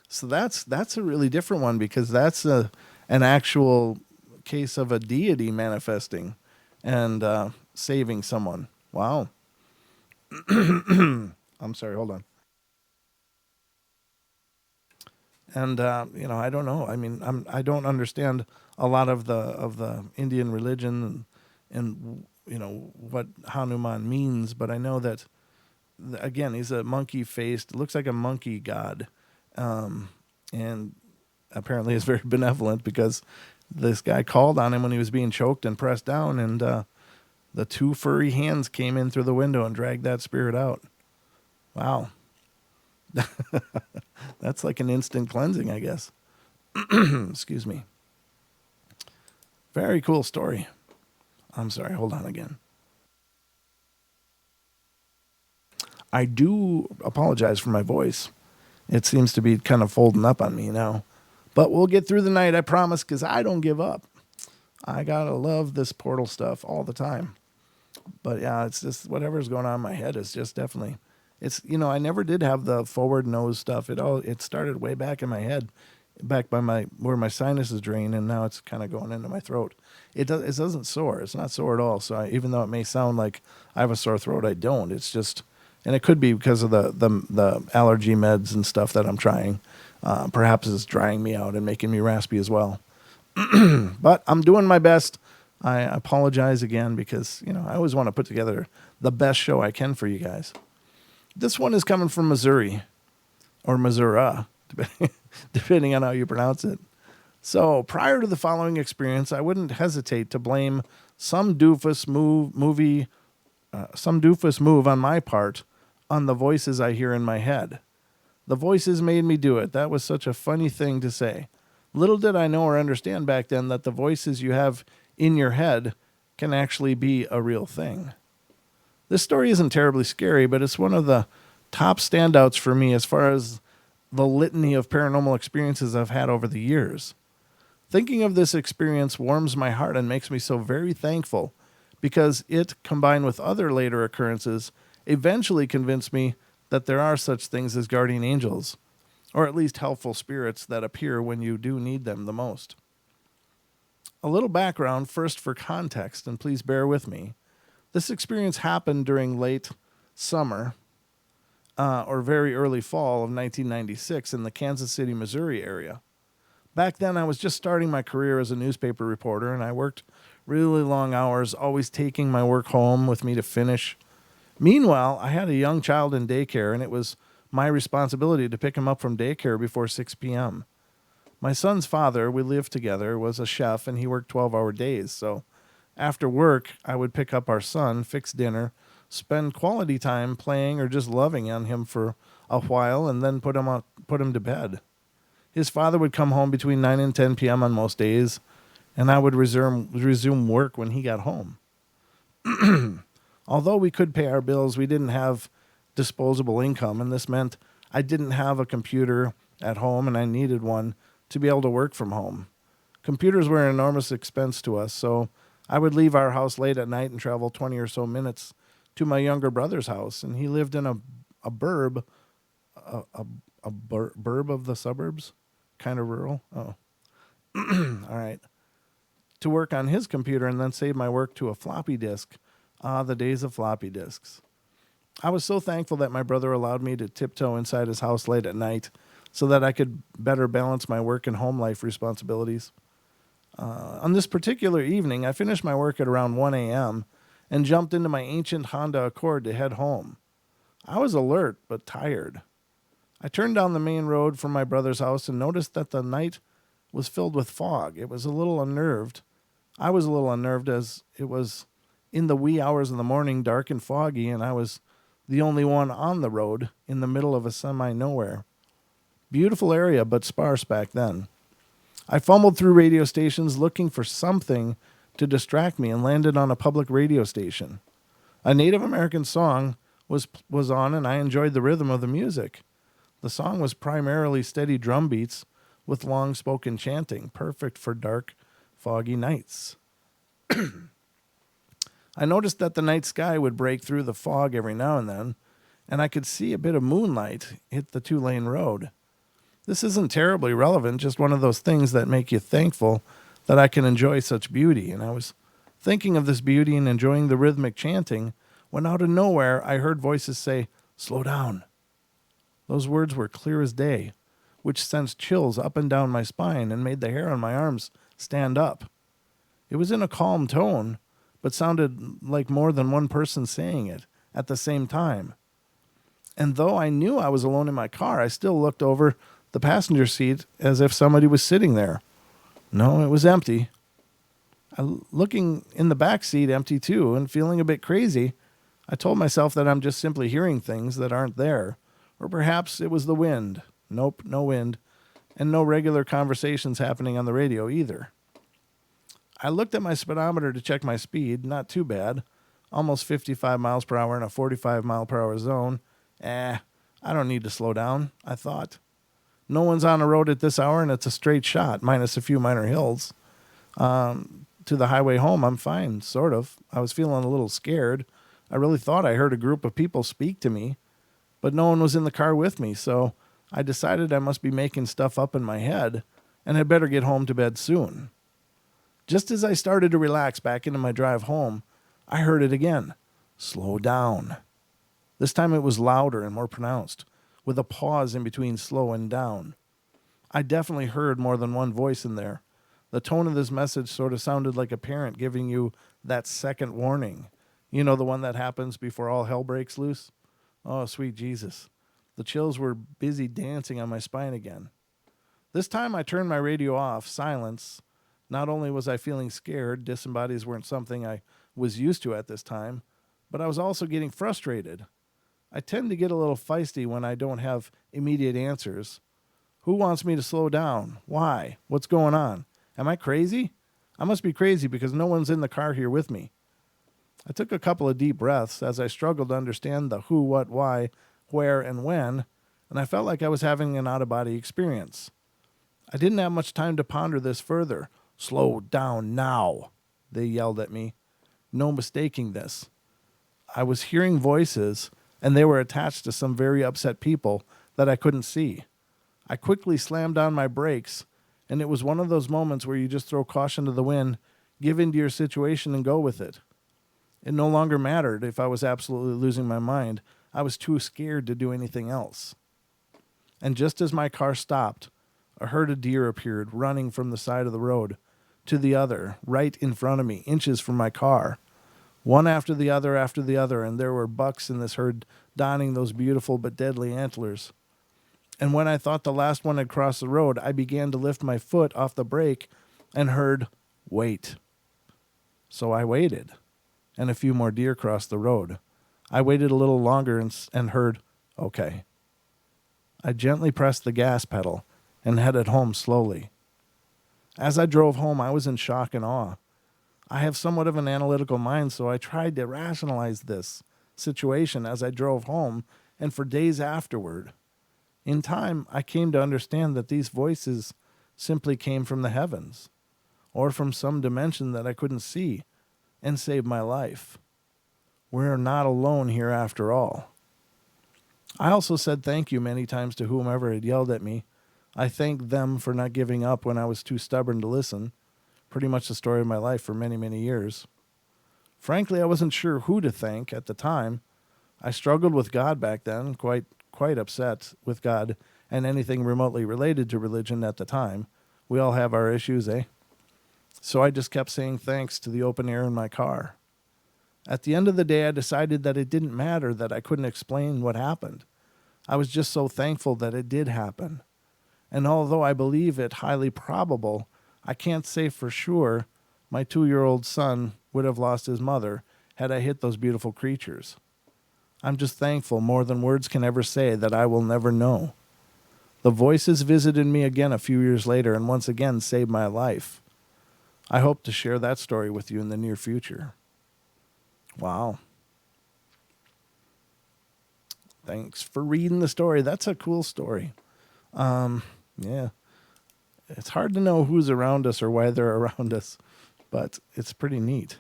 So that's a really different one, because that's an actual case of a deity manifesting and saving someone. Wow. I'm sorry, hold on. And I don't know. I mean, I don't understand a lot of the Indian religion and what Hanuman means, but I know that again, he's a monkey faced, looks like a monkey god, and apparently is very benevolent, because this guy called on him when he was being choked and pressed down, and the two furry hands came in through the window and dragged that spirit out. Wow. That's like an instant cleansing, I guess. Excuse me. Very cool story. I'm sorry, hold on again. I do apologize for my voice. It seems to be kind of folding up on me now. But we'll get through the night, I promise, because I don't give up. I gotta love this portal stuff all the time. But yeah, it's just whatever's going on in my head is just definitely. It's I never did have the forward nose stuff. It started way back in my head, back by where my sinuses drain, and now it's kind of going into my throat. It doesn't sore. It's not sore at all. So even though it may sound like I have a sore throat, I don't. It's just, and it could be because of the allergy meds and stuff that I'm trying. Perhaps it's drying me out and making me raspy as well. But I'm doing my best. I apologize again, because I always want to put together the best show I can for you guys. This one is coming from Missouri, or Missouri, depending on how you pronounce it. So prior to the following experience, I wouldn't hesitate to blame some doofus move on my part on the voices I hear in my head. The voices made me do it. That was such a funny thing to say. Little did I know or understand back then that the voices you have in your head can actually be a real thing. This story isn't terribly scary, but it's one of the top standouts for me as far as the litany of paranormal experiences I've had over the years. Thinking of this experience warms my heart and makes me so very thankful, because it, combined with other later occurrences, eventually convinced me that there are such things as guardian angels, or at least helpful spirits that appear when you do need them the most. A little background first for context, and please bear with me. This experience happened during late summer or very early fall of 1996 in the Kansas City, Missouri area. Back then, I was just starting my career as a newspaper reporter, and I worked really long hours, always taking my work home with me to finish. Meanwhile, I had a young child in daycare, and it was my responsibility to pick him up from daycare before 6 p.m. My son's father, we lived together, was a chef, and he worked 12-hour days, so after work, I would pick up our son, fix dinner, spend quality time playing or just loving on him for a while, and then put him to bed. His father would come home between 9 and 10 p.m. on most days, and I would resume work when he got home. Although we could pay our bills, we didn't have disposable income, and this meant I didn't have a computer at home, and I needed one to be able to work from home. Computers were an enormous expense to us, so I would leave our house late at night and travel 20 or so minutes to my younger brother's house, and he lived in a burb, a, a, burb of the suburbs, kind of rural. Oh, all right. To work on his computer and then save my work to a floppy disk. Ah, the days of floppy disks. I was so thankful that my brother allowed me to tiptoe inside his house late at night so that I could better balance my work and home life responsibilities. On this particular evening, I finished my work at around 1 a.m. and jumped into my ancient Honda Accord to head home. I was alert but tired. I turned down the main road from my brother's house and noticed that the night was filled with fog. It was a little unnerved. I was a little unnerved as it was in the wee hours of the morning, dark and foggy, and I was the only one on the road in the middle of a semi-nowhere. Beautiful area, but sparse back then. I fumbled through radio stations looking for something to distract me and landed on a public radio station. A Native American song was on, and I enjoyed the rhythm of the music. The song was primarily steady drum beats with long-spoken chanting, perfect for dark, foggy nights. I noticed that the night sky would break through the fog every now and then, and I could see a bit of moonlight hit the two-lane road. This isn't terribly relevant, just one of those things that make you thankful that I can enjoy such beauty. And I was thinking of this beauty and enjoying the rhythmic chanting when out of nowhere I heard voices say, "Slow down." Those words were clear as day, which sent chills up and down my spine and made the hair on my arms stand up. It was in a calm tone, but sounded like more than one person saying it at the same time. And though I knew I was alone in my car, I still looked over the passenger seat as if somebody was sitting there. No, it was empty. Looking in the back seat, empty too, and feeling a bit crazy, I told myself that I'm just simply hearing things that aren't there. Or perhaps it was the wind. Nope, no wind. And no regular conversations happening on the radio either. I looked at my speedometer to check my speed. Not too bad. Almost 55 miles per hour in a 45 mile per hour zone. I don't need to slow down, I thought. No one's on the road at this hour, and it's a straight shot, minus a few minor hills. To the highway home, I'm fine, sort of. I was feeling a little scared. I really thought I heard a group of people speak to me, but no one was in the car with me, so I decided I must be making stuff up in my head, and had better get home to bed soon. Just as I started to relax back into my drive home, I heard it again. Slow down. This time it was louder and more pronounced, with a pause in between slow and down. I definitely heard more than one voice in there. The tone of this message sort of sounded like a parent giving you that second warning. You know, the one that happens before all hell breaks loose? Oh, sweet Jesus. The chills were busy dancing on my spine again. This time I turned my radio off, silence. Not only was I feeling scared, disembodies weren't something I was used to at this time, but I was also getting frustrated. I tend to get a little feisty when I don't have immediate answers. Who wants me to slow down? Why? What's going on? Am I crazy? I must be crazy because no one's in the car here with me. I took a couple of deep breaths as I struggled to understand the who, what, why, where, and when, and I felt like I was having an out-of-body experience. I didn't have much time to ponder this further. Slow down now, they yelled at me. No mistaking this. I was hearing voices, and they were attached to some very upset people that I couldn't see. I quickly slammed on my brakes, and it was one of those moments where you just throw caution to the wind, give in to your situation, and go with it. It no longer mattered if I was absolutely losing my mind. I was too scared to do anything else. And just as my car stopped, a herd of deer appeared, running from the side of the road to the other, right in front of me, inches from my car. One after the other, and there were bucks in this herd donning those beautiful but deadly antlers. And when I thought the last one had crossed the road, I began to lift my foot off the brake and heard, "Wait." So I waited, and a few more deer crossed the road. I waited a little longer and heard, "Okay." I gently pressed the gas pedal and headed home slowly. As I drove home, I was in shock and awe. I have somewhat of an analytical mind, so I tried to rationalize this situation as I drove home and for days afterward. In time, I came to understand that these voices simply came from the heavens, or from some dimension that I couldn't see, and saved my life. We're not alone here after all. I also said thank you many times to whomever had yelled at me. I thanked them for not giving up when I was too stubborn to listen. Pretty much the story of my life for many, many years. Frankly, I wasn't sure who to thank at the time. I struggled with God back then, quite upset with God and anything remotely related to religion at the time. We all have our issues, eh? So I just kept saying thanks to the open air in my car. At the end of the day, I decided that it didn't matter that I couldn't explain what happened. I was just so thankful that it did happen. And although I believe it highly probable, I can't say for sure my 2-year-old son would have lost his mother had I hit those beautiful creatures. I'm just thankful more than words can ever say that I will never know. The voices visited me again a few years later and once again saved my life. I hope to share that story with you in the near future. Wow. Thanks for reading the story. That's a cool story. Yeah. It's hard to know who's around us or why they're around us, but it's pretty neat.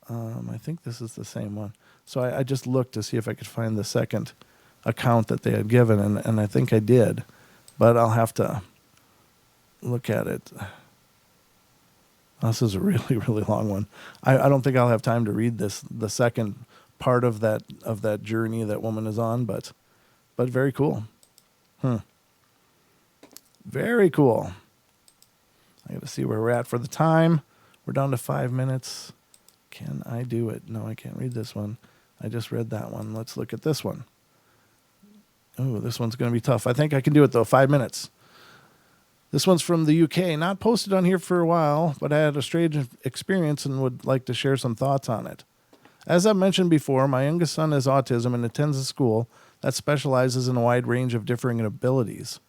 I think this is the same one. So I just looked to see if I could find the second account that they had given, and I think I did, but I'll have to look at it. This is a really, really long one. I don't think I'll have time to read the second part of that journey that woman is on, but very cool. Very cool. I got to see where we're at for the time. We're down to 5 minutes. Can I do it? No, I can't read this one. I just read that one. Let's look at this one. Oh, this one's going to be tough. I think I can do it, though. 5 minutes. This one's from the UK. Not posted on here for a while, but I had a strange experience and would like to share some thoughts on it. As I've mentioned before, my youngest son has autism and attends a school that specializes in a wide range of differing abilities.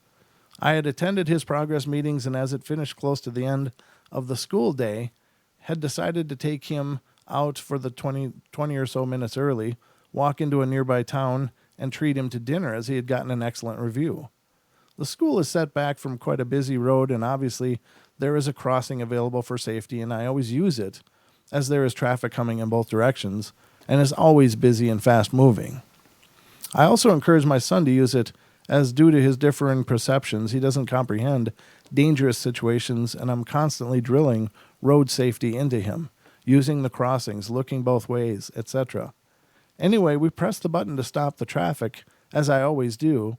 I had attended his progress meetings, and as it finished close to the end of the school day, had decided to take him out for the 20 or so minutes early, walk into a nearby town, and treat him to dinner as he had gotten an excellent review. The school is set back from quite a busy road, and obviously there is a crossing available for safety, and I always use it, as there is traffic coming in both directions, and is always busy and fast-moving. I also encourage my son to use it, as due to his differing perceptions, he doesn't comprehend dangerous situations, and I'm constantly drilling road safety into him, using the crossings, looking both ways, etc. Anyway, we pressed the button to stop the traffic, as I always do.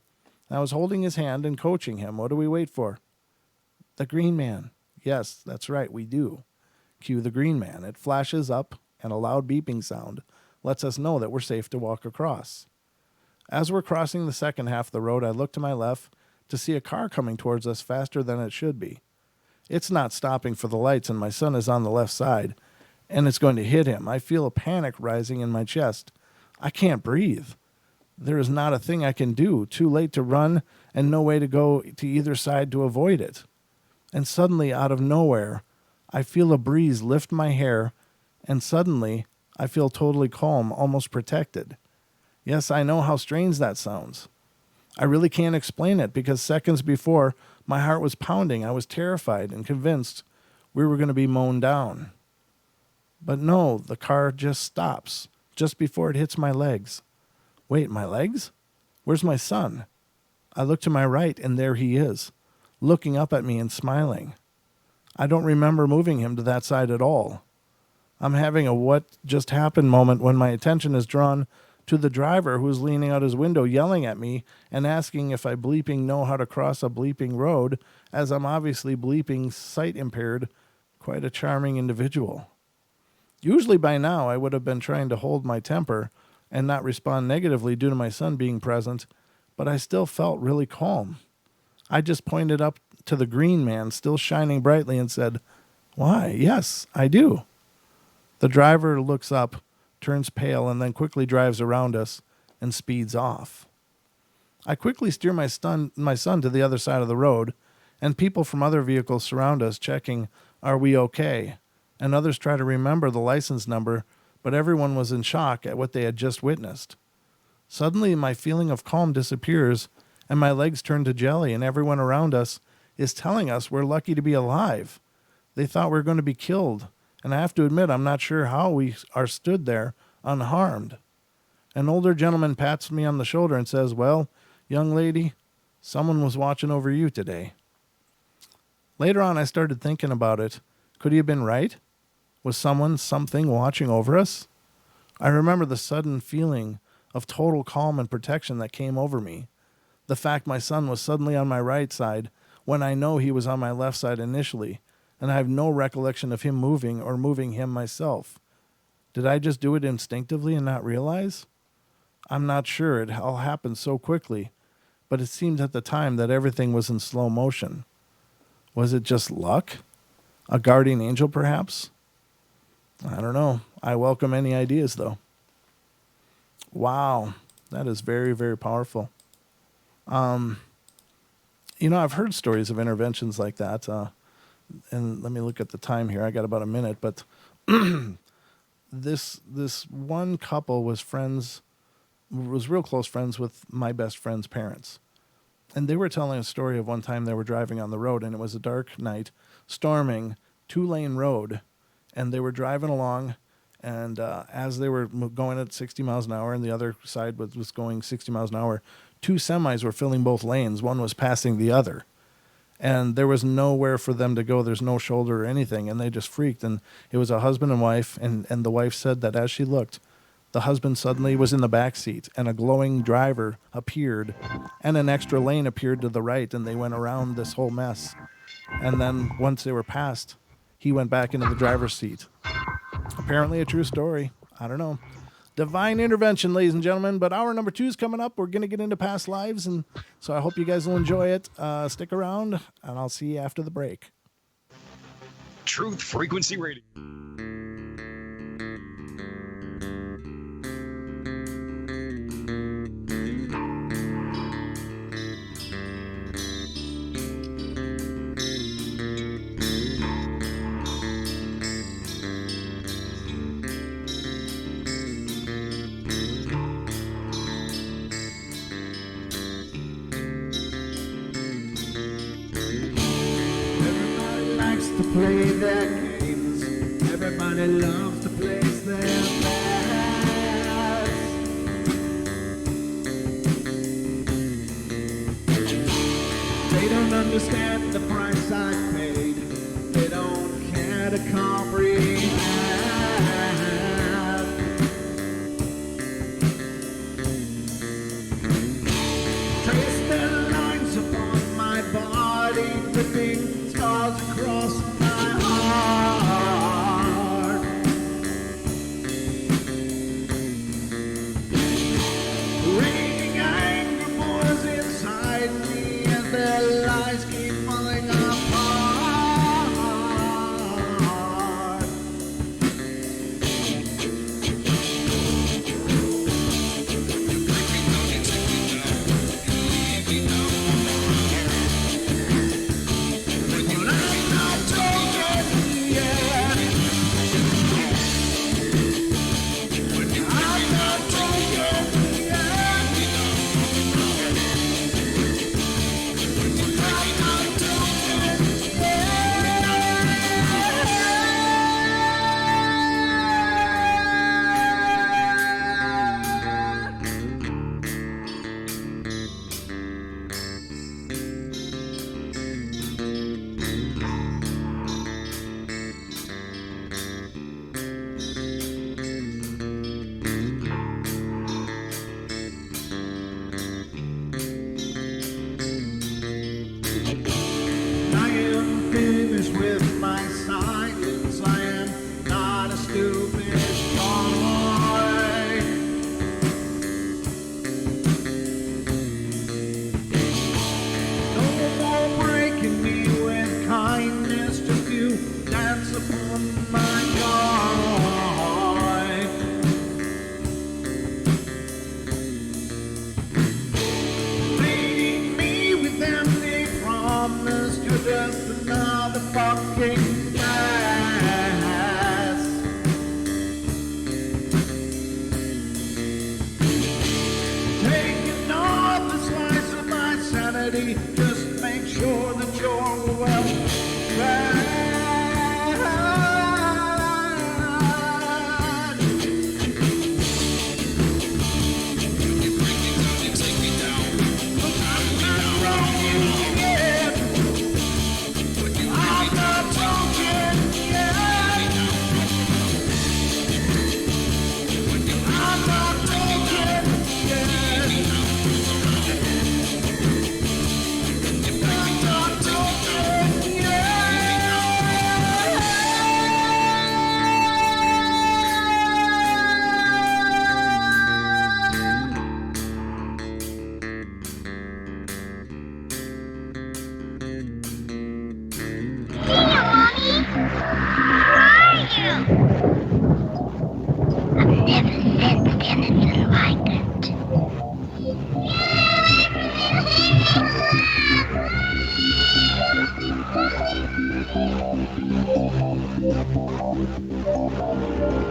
I was holding his hand and coaching him. What do we wait for? The green man. Yes, that's right, we do. Cue the green man. It flashes up, and a loud beeping sound lets us know that we're safe to walk across. As we're crossing the second half of the road, I look to my left to see a car coming towards us faster than it should be. It's not stopping for the lights, and my son is on the left side, and it's going to hit him. I feel a panic rising in my chest. I can't breathe. There is not a thing I can do. Too late to run, and no way to go to either side to avoid it. And suddenly, out of nowhere, I feel a breeze lift my hair, and suddenly, I feel totally calm, almost protected. Yes, I know how strange that sounds. I really can't explain it because seconds before, my heart was pounding. I was terrified and convinced we were going to be mown down. But no, the car just stops just before it hits my legs. Wait, my legs? Where's my son? I look to my right, and there he is, looking up at me and smiling. I don't remember moving him to that side at all. I'm having a what just happened moment when my attention is drawn to the driver who's leaning out his window yelling at me and asking if I bleeping know how to cross a bleeping road, as I'm obviously bleeping sight impaired, quite a charming individual. Usually by now I would have been trying to hold my temper and not respond negatively due to my son being present, but I still felt really calm. I just pointed up to the green man still shining brightly and said, "Why, yes, I do." The driver looks up, turns pale, and then quickly drives around us and speeds off. I quickly steer my son to the other side of the road, and people from other vehicles surround us checking, "Are we okay?" And others try to remember the license number, but everyone was in shock at what they had just witnessed. Suddenly, my feeling of calm disappears, and my legs turn to jelly, and everyone around us is telling us we're lucky to be alive. They thought we were going to be killed, and I have to admit I'm not sure how we are stood there unharmed. An older gentleman pats me on the shoulder and says, "Well, young lady, someone was watching over you today." Later on, I started thinking about it. Could he have been right? Was something watching over us? I remember the sudden feeling of total calm and protection that came over me. The fact my son was suddenly on my right side when I know he was on my left side initially, and I have no recollection of him moving or moving him myself. Did I just do it instinctively and not realize? I'm not sure. It all happened so quickly, but it seemed at the time that everything was in slow motion. Was it just luck? A guardian angel, perhaps? I don't know. I welcome any ideas, though. Wow, that is very, very powerful. I've heard stories of interventions like that. And let me look at the time here. I got about a minute, but this one couple was real close friends with my best friend's parents. And they were telling a story of one time they were driving on the road, and it was a dark night, storming, 2-lane road, and they were driving along, and as they were going at 60 miles an hour, and the other side was going 60 miles an hour, 2 semis were filling both lanes. One was passing the other. And there was nowhere for them to go. There's no shoulder or anything, and they just freaked. And it was a husband and wife, and the wife said that as she looked, the husband suddenly was in the back seat, and a glowing driver appeared, and an extra lane appeared to the right, and they went around this whole mess. And then once they were past, he went back into the driver's seat. Apparently a true story. I don't know. Divine intervention, ladies and gentlemen. But hour number 2 is coming up. We're going to get into past lives, and so I hope you guys will enjoy it. Stick around, and I'll see you after the break. Truth Frequency Radio. Play their games. Everybody loves to place their bets. They don't understand the price I paid. They don't care to comprehend. Trace their lines upon my body, dripping scars across my heart. Raging anger pours inside me, and their lies keep falling apart. When I'm not told yet, when I'm not told yet, when I'm not told I am finished with my silence. I am not a stupid boy. No more breaking me with kindness. Just you dance upon my joy. Leading me with empty promise. You're just another fucking mess. Taking off the slice of my sanity. Just make sure that you're well fed.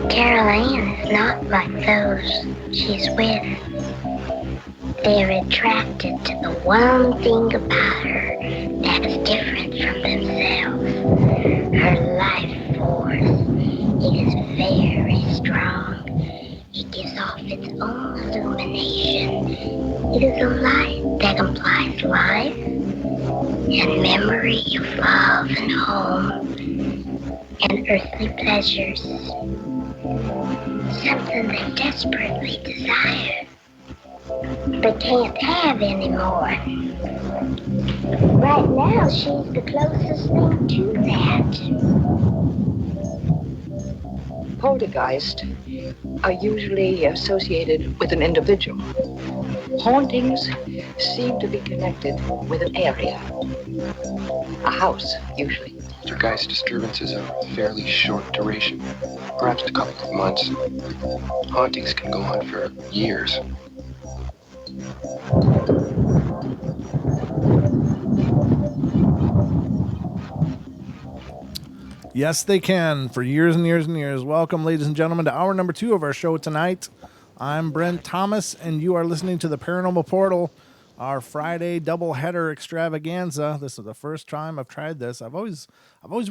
Carol Ann is not like those she's with. They're attracted to the one thing about her that is different from themselves. Her life force. It is very strong. It gives off its own illumination. It is a light that implies life and memory of love and home and earthly pleasures. Something they desperately desire, but can't have anymore. Right now, she's the closest thing to that. Poltergeists are usually associated with an individual. Hauntings seem to be connected with an area. A house, usually. Poltergeist disturbances are fairly short duration, perhaps a couple of months. Hauntings can go on for years. Yes, they can for years and years and years. Welcome, ladies and gentlemen, to hour number 2 of our show tonight. I'm Brent Thomas, and you are listening to the Paranormal Portal, our Friday doubleheader extravaganza. This is the first time I've tried this. I've always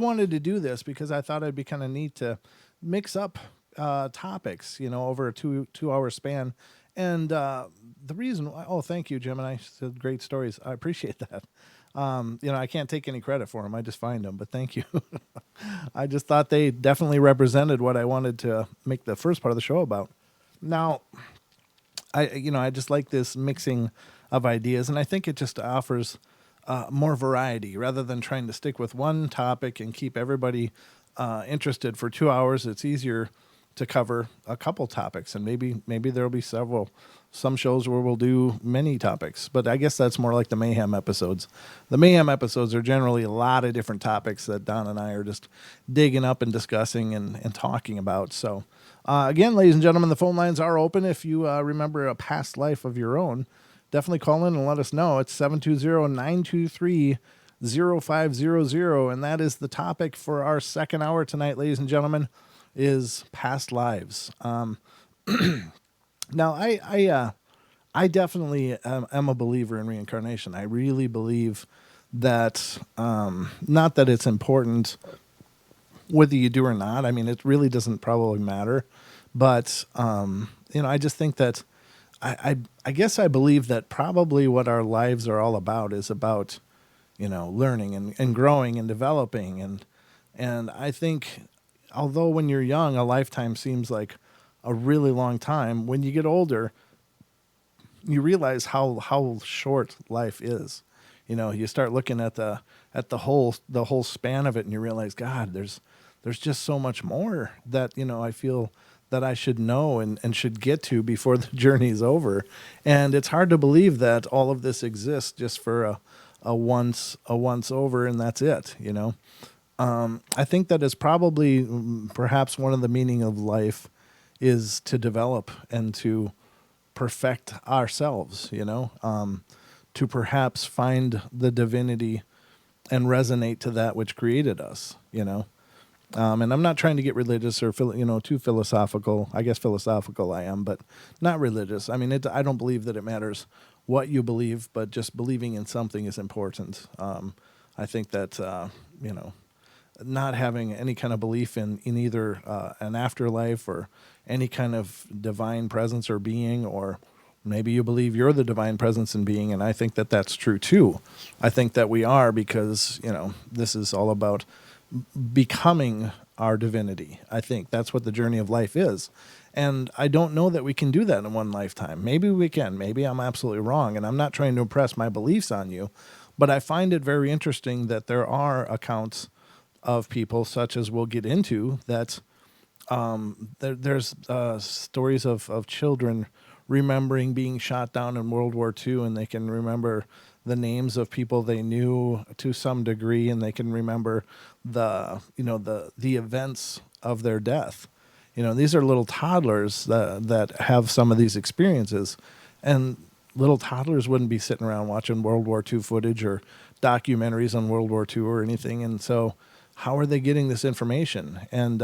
wanted to do this because I thought it'd be kind of neat to mix up topics, over a two-hour span. And the reason, thank you, Jim, and I said great stories. I appreciate that. I can't take any credit for them. I just find them, but thank you. I just thought they definitely represented what I wanted to make the first part of the show about. Now, I just like this mixing of ideas, and I think it just offers more variety rather than trying to stick with one topic and keep everybody interested for 2 hours. It's easier to cover a couple topics, and maybe there'll be some shows where we'll do many topics, but I guess that's more like the Mayhem episodes. The Mayhem episodes are generally a lot of different topics that Don and I are just digging up and discussing and talking about. So again, ladies and gentlemen, the phone lines are open. If you remember a past life of your own, definitely call in and let us know. It's 720-923-0500, and that is the topic for our second hour tonight, ladies and gentlemen, is past lives. Now, I definitely am a believer in reincarnation. I really believe that, not that it's important whether you do or not. I mean, it really doesn't probably matter. But, I just think that I guess I believe that probably what our lives are all about is about, learning and growing and developing. And I think, although when you're young, a lifetime seems like a really long time, when you get older, you realize how short life is. You start looking at the whole span of it, and you realize, God, there's just so much more that I feel that I should know and should get to before the journey is over. And it's hard to believe that all of this exists just for a once over, and that's it. I think that is probably perhaps one of the meaning of life is to develop and to perfect ourselves, to perhaps find the divinity and resonate to that which created us, and I'm not trying to get religious or, too philosophical. I guess philosophical I am, but not religious. I mean, I don't believe that it matters what you believe, but just believing in something is important. I think that, not having any kind of belief in either an afterlife or any kind of divine presence or being, or maybe you believe you're the divine presence and being, and I think that that's true too. I think that we are, because, this is all about becoming our divinity. I think that's what the journey of life is. And I don't know that we can do that in one lifetime. Maybe we can. Maybe I'm absolutely wrong, and I'm not trying to impress my beliefs on you, but I find it very interesting that there are accounts of people, such as we'll get into, that there's stories of children remembering being shot down in World War II, and they can remember the names of people they knew to some degree, and they can remember the events of their death. These are little toddlers that have some of these experiences, and little toddlers wouldn't be sitting around watching World War II footage or documentaries on World War II or anything. And so how are they getting this information? And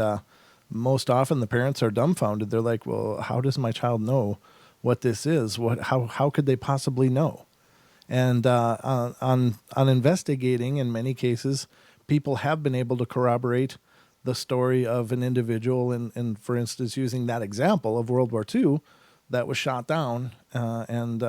most often the parents are dumbfounded. They're like, well, how does my child know what this is? How could they possibly know? And on investigating, in many cases, people have been able to corroborate the story of an individual. And for instance, using that example of World War II, that was shot down, and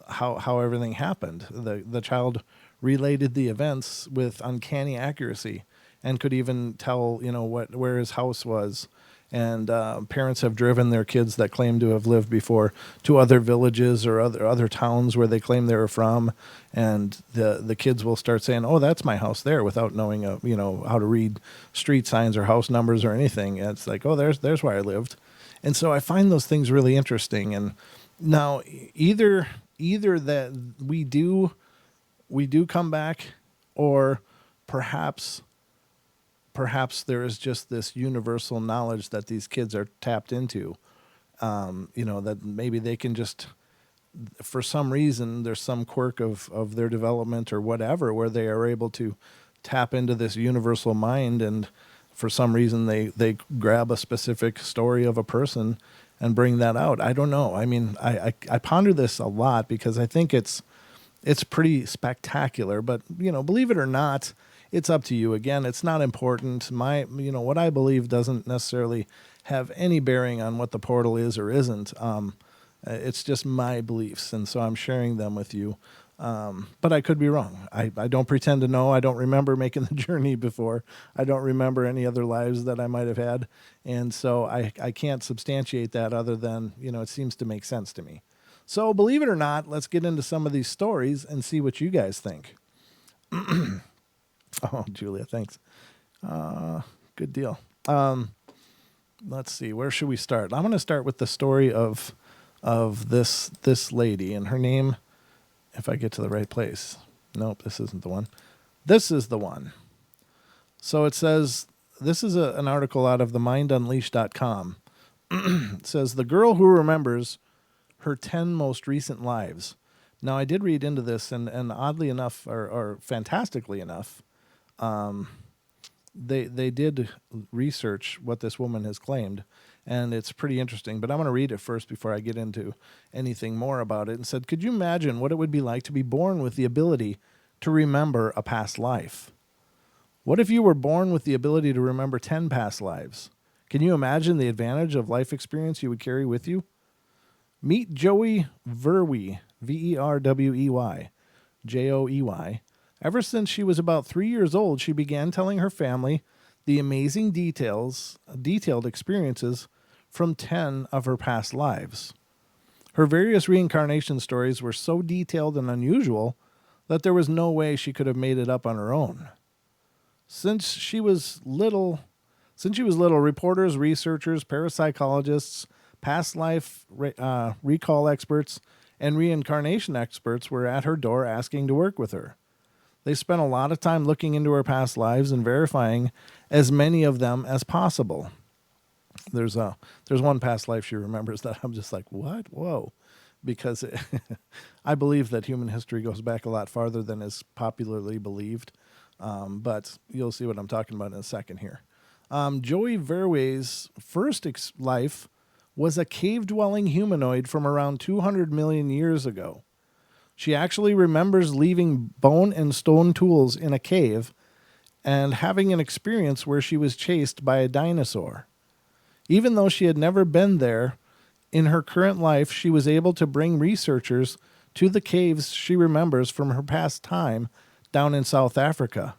how everything happened. The child related the events with uncanny accuracy, and could even tell where his house was. And parents have driven their kids that claim to have lived before to other villages or other towns where they claim they were from, and the kids will start saying, "Oh, that's my house there," without knowing how to read street signs or house numbers or anything. And it's like, "Oh, there's where I lived," and so I find those things really interesting. And now either that we do come back, or perhaps there is just this universal knowledge that these kids are tapped into. That maybe they can just, for some reason, there's some quirk of their development or whatever, where they are able to tap into this universal mind. And for some reason, they grab a specific story of a person and bring that out. I don't know. I mean, I ponder this a lot because I think it's pretty spectacular. But, believe it or not, it's up to you. Again, it's not important. What I believe doesn't necessarily have any bearing on what the portal is or isn't. It's just my beliefs, and so I'm sharing them with you. But I could be wrong. I don't pretend to know. I don't remember making the journey before. I don't remember any other lives that I might have had. And so I can't substantiate that other than, it seems to make sense to me. So believe it or not, let's get into some of these stories and see what you guys think. Oh, Julia, thanks. Good deal. Let's see. Where should we start? I'm going to start with the story of this lady, and her name, if I get to the right place. Nope, this isn't the one. This is the one. So it says, this is an article out of themindunleashed.com. It says, the girl who remembers her 10 most recent lives. Now, I did read into this, and oddly enough, or fantastically enough, they did research what this woman has claimed, and it's pretty interesting. But I'm going to read it first before I get into anything more about it. And said, could you imagine what it would be like to be born with the ability to remember a past life? What if you were born with the ability to remember 10 past lives? Can you imagine the advantage of life experience you would carry with you? Meet Joey Verwey, Verwey, Joey. Ever since she was about 3 years old, she began telling her family the amazing detailed experiences from 10 of her past lives. Her various reincarnation stories were so detailed and unusual that there was no way she could have made it up on her own. Since she was little, reporters, researchers, parapsychologists, past life recall experts, and reincarnation experts were at her door asking to work with her. They spent a lot of time looking into her past lives and verifying as many of them as possible. There's one past life she remembers that I'm just like, what? Whoa. Because I believe that human history goes back a lot farther than is popularly believed. But you'll see what I'm talking about in a second here. Joey Verwey's first life was a cave-dwelling humanoid from around 200 million years ago. She actually remembers leaving bone and stone tools in a cave and having an experience where she was chased by a dinosaur. Even though she had never been there, in her current life, she was able to bring researchers to the caves she remembers from her past time down in South Africa.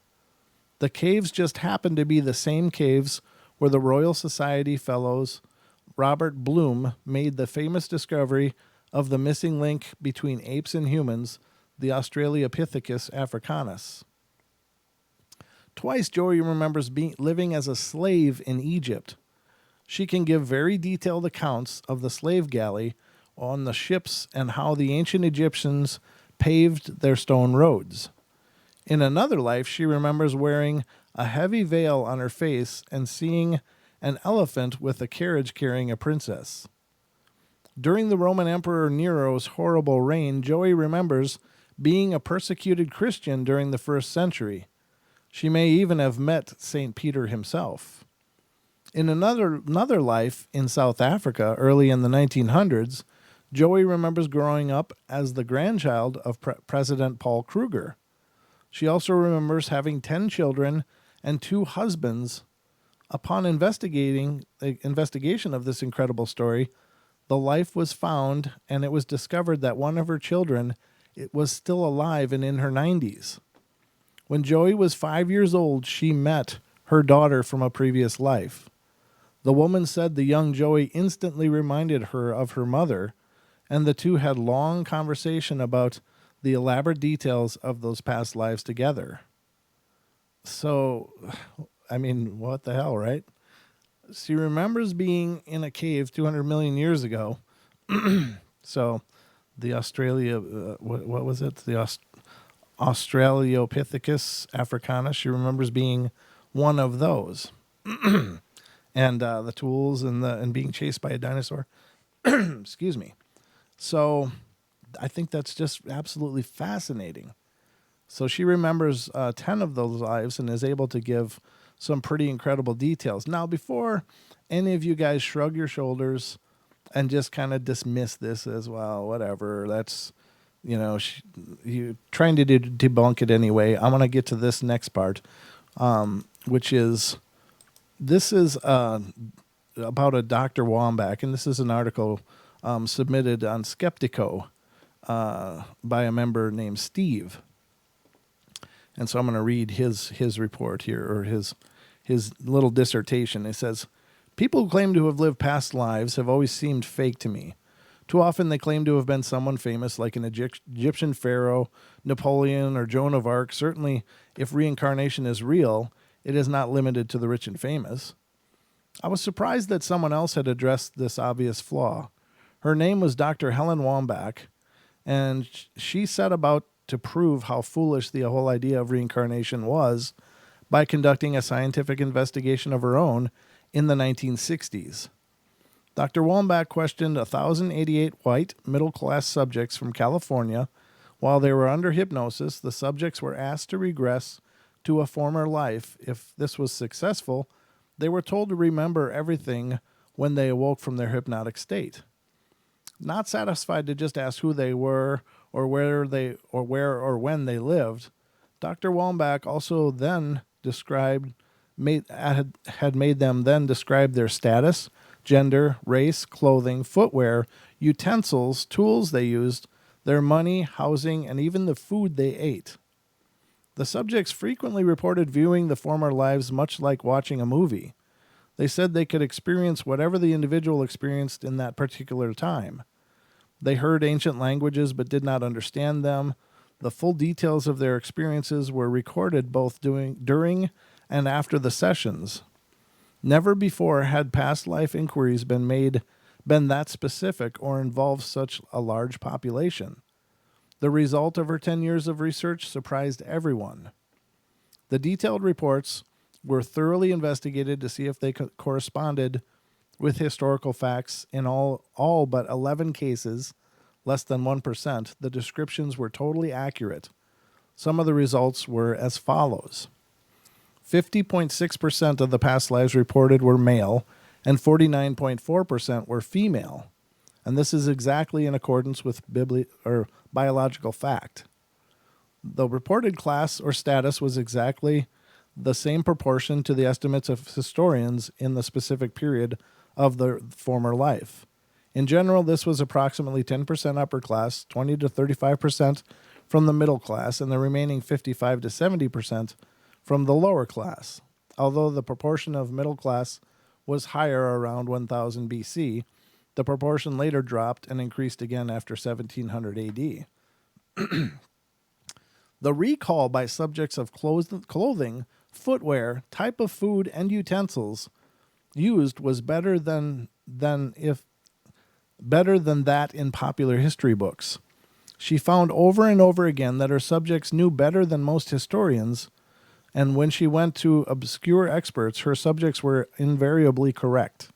The caves just happened to be the same caves where the Royal Society Fellows Robert Bloom made the famous discovery of the missing link between apes and humans, the Australopithecus africanus. Twice, Joey remembers living as a slave in Egypt. She can give very detailed accounts of the slave galley on the ships and how the ancient Egyptians paved their stone roads. In another life, she remembers wearing a heavy veil on her face and seeing an elephant with a carriage carrying a princess. During the Roman Emperor Nero's horrible reign, Joey remembers being a persecuted Christian during the 1st century. She may even have met St. Peter himself. In another life in South Africa early in the 1900s, Joey remembers growing up as the grandchild of President Paul Kruger. She also remembers having 10 children and 2 husbands. Upon investigation of this incredible story, the life was found, and it was discovered that one of her children was still alive and in her 90s. When Joey was 5 years old, she met her daughter from a previous life. The woman said the young Joey instantly reminded her of her mother, and the two had long conversation about the elaborate details of those past lives together. So, I mean, what the hell, right? She remembers being in a cave 200 million years ago. So, the what was it? The Australopithecus africanus. She remembers being one of those, and the tools and being chased by a dinosaur. Excuse me. So, I think that's just absolutely fascinating. So she remembers 10 of those lives and is able to give some pretty incredible details. Now, before any of you guys shrug your shoulders and just kind of dismiss this as, well, whatever, that's, you trying to debunk it anyway, I'm going to get to this next part, which is, this is about a Dr. Wambach, and this is an article submitted on Skeptico by a member named Steve. And so I'm going to read his report here, or his little dissertation. It says, people who claim to have lived past lives have always seemed fake to me. Too often they claim to have been someone famous, like an Egyptian pharaoh, Napoleon, or Joan of Arc. Certainly, if reincarnation is real, it is not limited to the rich and famous. I was surprised that someone else had addressed this obvious flaw. Her name was Dr. Helen Wambach, and she set about to prove how foolish the whole idea of reincarnation was by conducting a scientific investigation of her own in the 1960s. Dr. Wambach questioned 1,088 white middle-class subjects from California. While they were under hypnosis, the subjects were asked to regress to a former life. If this was successful, they were told to remember everything when they awoke from their hypnotic state. Not satisfied to just ask who they were or where or when they lived, Dr. Wambach also then had made them then describe their status, gender, race, clothing, footwear, utensils, tools they used, their money, housing, and even the food they ate. The subjects frequently reported viewing the former lives much like watching a movie. They said they could experience whatever the individual experienced in that particular time. They heard ancient languages but did not understand them. The full details of their experiences were recorded both during and after the sessions. Never before had past life inquiries been that specific or involved such a large population. The result of her 10 years of research surprised everyone. The detailed reports were thoroughly investigated to see if they corresponded with historical facts. In all but 11 cases, less than 1%, the descriptions were totally accurate. Some of the results were as follows. 50.6% of the past lives reported were male, and 49.4% were female. And this is exactly in accordance with biological fact. The reported class or status was exactly the same proportion to the estimates of historians in the specific period of the former life. In general, this was approximately 10% upper class, 20 to 35% from the middle class, and the remaining 55 to 70% from the lower class. Although the proportion of middle class was higher around 1000 BC, the proportion later dropped and increased again after 1700 AD. The recall by subjects of clothing, footwear, type of food, and utensils used was better than that in popular history books. She found over and over again that her subjects knew better than most historians, and when she went to obscure experts, her subjects were invariably correct.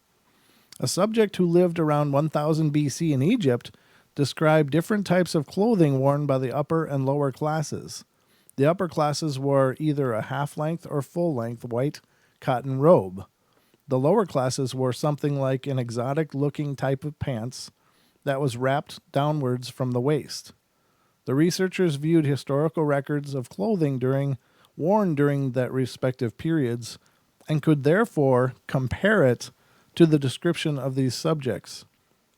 A subject who lived around 1000 BC in Egypt described different types of clothing worn by the upper and lower classes. The upper classes wore either a half-length or full-length white cotton robe. The lower classes wore something like an exotic-looking type of pants that was wrapped downwards from the waist. The researchers viewed historical records of clothing worn during that respective periods and could therefore compare it to the description of these subjects.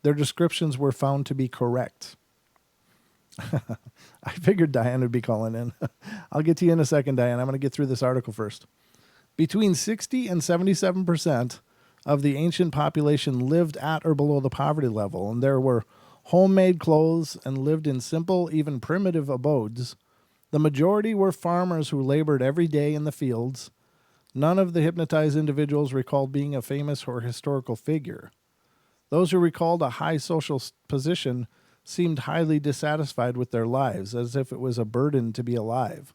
Their descriptions were found to be correct. I figured Diane would be calling in. I'll get to you in a second, Diane. I'm going to get through this article first. Between 60 and 77% of the ancient population lived at or below the poverty level, and there were homemade clothes and lived in simple, even primitive abodes. The majority were farmers who labored every day in the fields. None of the hypnotized individuals recalled being a famous or historical figure. Those who recalled a high social position seemed highly dissatisfied with their lives, as if it was a burden to be alive.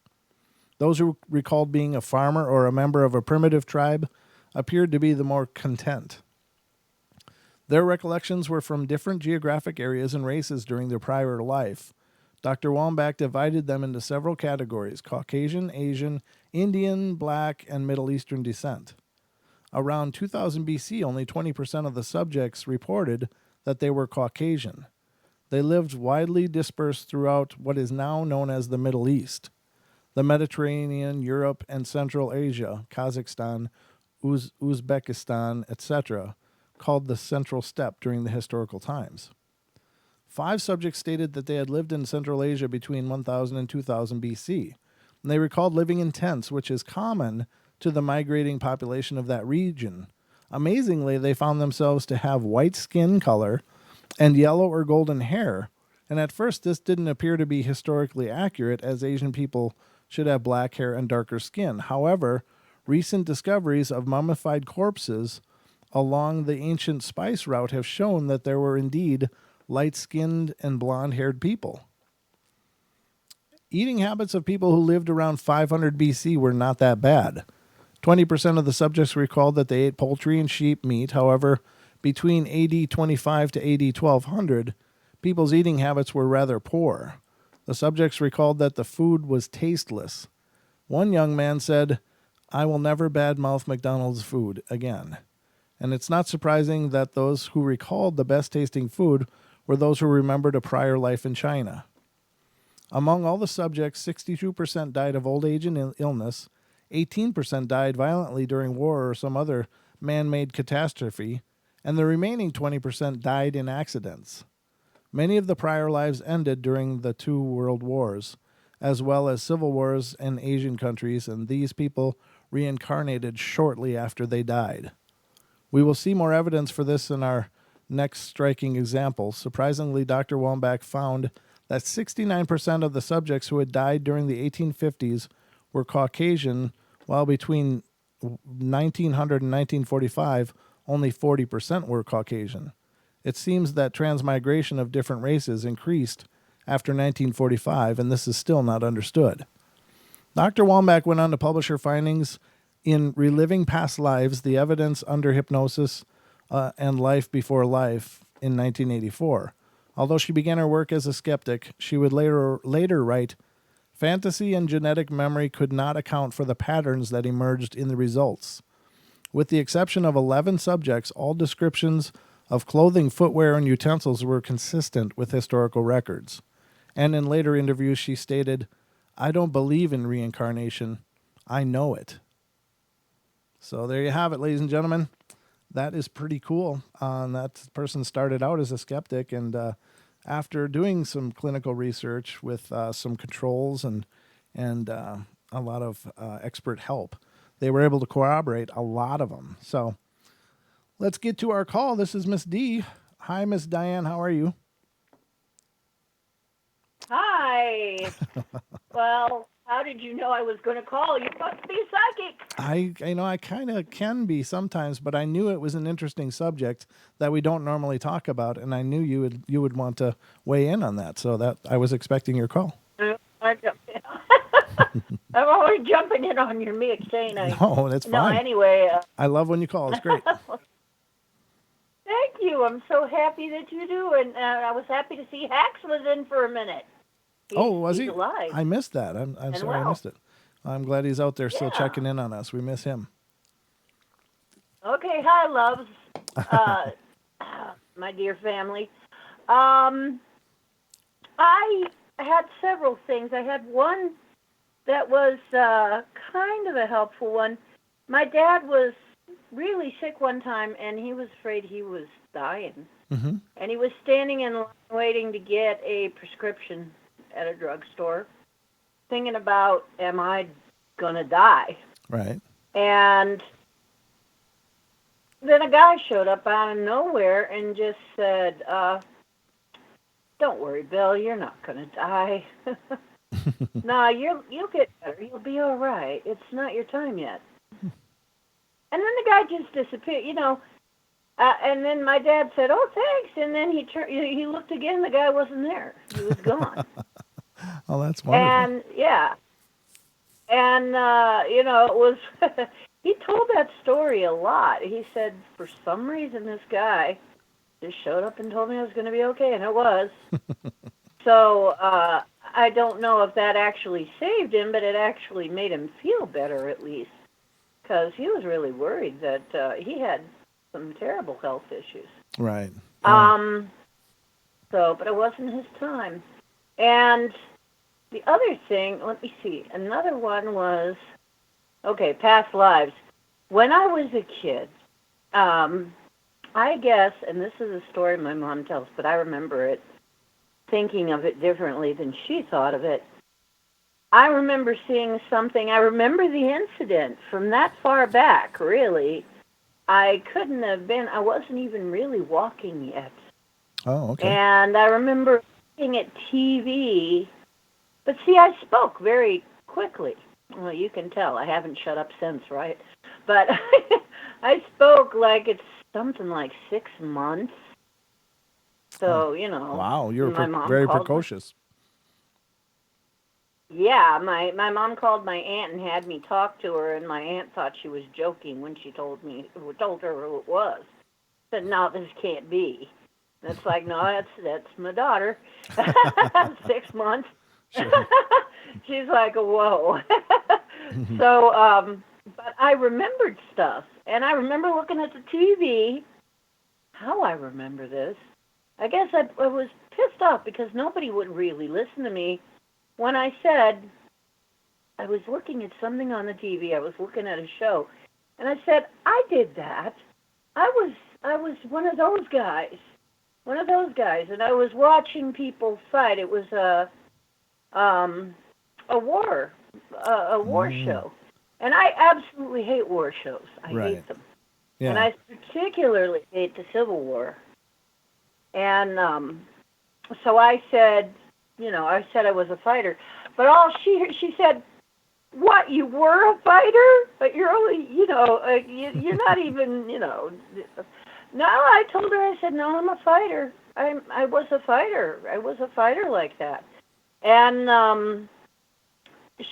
Those who recalled being a farmer or a member of a primitive tribe appeared to be the more content. Their recollections were from different geographic areas and races during their prior life. Dr. Wambach divided them into several categories: Caucasian, Asian, Indian, Black, and Middle Eastern descent. Around 2000 BC, only 20% of the subjects reported that they were Caucasian. They lived widely dispersed throughout what is now known as the Middle East, the Mediterranean, Europe, and Central Asia, Kazakhstan, Uzbekistan, etc., called the Central Steppe during the historical times. 5 subjects stated that they had lived in Central Asia between 1000 and 2000 BC. And they recalled living in tents, which is common to the migrating population of that region. Amazingly, they found themselves to have white skin color and yellow or golden hair. And at first, this didn't appear to be historically accurate, as Asian people should have black hair and darker skin. However, recent discoveries of mummified corpses along the ancient spice route have shown that there were indeed light-skinned and blonde-haired people. Eating habits of people who lived around 500 BC were not that bad. 20% of the subjects recalled that they ate poultry and sheep meat. However, between AD 25 to AD 1200, people's eating habits were rather poor. The subjects recalled that the food was tasteless. One young man said, "I will never badmouth McDonald's food again." And it's not surprising that those who recalled the best-tasting food were those who remembered a prior life in China. Among all the subjects, 62% died of old age and illness, 18% died violently during war or some other man-made catastrophe, and the remaining 20% died in accidents. Many of the prior lives ended during the 2 world wars, as well as civil wars in Asian countries, and these people reincarnated shortly after they died. We will see more evidence for this in our next striking example. Surprisingly, Dr. Wambach found that 69% of the subjects who had died during the 1850s were Caucasian, while between 1900 and 1945, only 40% were Caucasian. It seems that transmigration of different races increased after 1945, and this is still not understood. Dr. Wambach went on to publish her findings in Reliving Past Lives, The Evidence Under Hypnosis and Life Before Life in 1984. Although she began her work as a skeptic, she would later write, "Fantasy and genetic memory could not account for the patterns that emerged in the results. With the exception of 11 subjects, all descriptions of clothing, footwear, and utensils were consistent with historical records." And in later interviews, she stated, "I don't believe in reincarnation. I know it." So there you have it, ladies and gentlemen. That is pretty cool. That person started out as a skeptic, and after doing some clinical research with some controls and a lot of expert help, they were able to corroborate a lot of them. So let's get to our call. This is Miss D. Hi, Miss Diane. How are you? Hi. Well, how did you know I was going to call? You must be psychic. I kind of can be sometimes, but I knew it was an interesting subject that we don't normally talk about, and I knew you would want to weigh in on that. So that I was expecting your call. I'm always jumping in on your mix, ain't I? No, that's fine. No, anyway. I love when you call. It's great. Thank you. I'm so happy that you do, and I was happy to see Hax was in for a minute. Oh, was He's he? alive I missed that. I'm and sorry I well. missed it. I'm glad he's out there still Yeah. checking in on us. We miss him. Okay. Hi, loves. Uh, my dear family. Um, I had several things. I had one that was kind of a helpful one. My dad was really sick one time, and he was afraid he was dying. Hmm. And he was standing in line waiting to get a prescription at a drugstore, thinking about, am I going to die? Right. And then a guy showed up out of nowhere and just said, don't worry, Bill, you're not going to die. Nah, you'll get better. You'll be all right. It's not your time yet. And then the guy just disappeared, and then my dad said, "Oh, thanks." And then he looked again. The guy wasn't there. He was gone. Oh, that's wonderful. And yeah, and it was. He told that story a lot. He said, for some reason, this guy just showed up and told me I was going to be okay, and it was. So I don't know if that actually saved him, but it actually made him feel better at least, because he was really worried that he had some terrible health issues. Right. Yeah. But it wasn't his time. And the other thing, let me see, another one was, okay, past lives. When I was a kid, I guess, and this is a story my mom tells, but I remember it, thinking of it differently than she thought of it. I remember seeing something. I remember the incident from that far back, really. I couldn't have been, I wasn't even really walking yet. Oh, okay. And I remember looking at TV, but see, I spoke very quickly. Well, you can tell I haven't shut up since, right? But I spoke like it's something like 6 months. So, Wow, you're my mom very called me. precocious. Yeah, my mom called my aunt and had me talk to her, and my aunt thought she was joking when she told her who it was. Said, "No, this can't be." And it's like, "No, that's my daughter, 6 months." Sure. She's like, "Whoa." So, but I remembered stuff, and I remember looking at the TV. How I remember this? I guess I was pissed off because nobody would really listen to me when I said I was looking at something on the TV. I was looking at a show, and I said, "I did that. I was one of those guys, and I was watching people fight. It was a war show, and I absolutely hate war shows. I Right. hate them, and Yeah. I particularly hate the Civil War. And so I said, I said I was a fighter, but all she said, "What, you were a fighter? But you're only, you're not even, No, I told her, I said, "No, I'm a fighter. I was a fighter. I was a fighter like that." And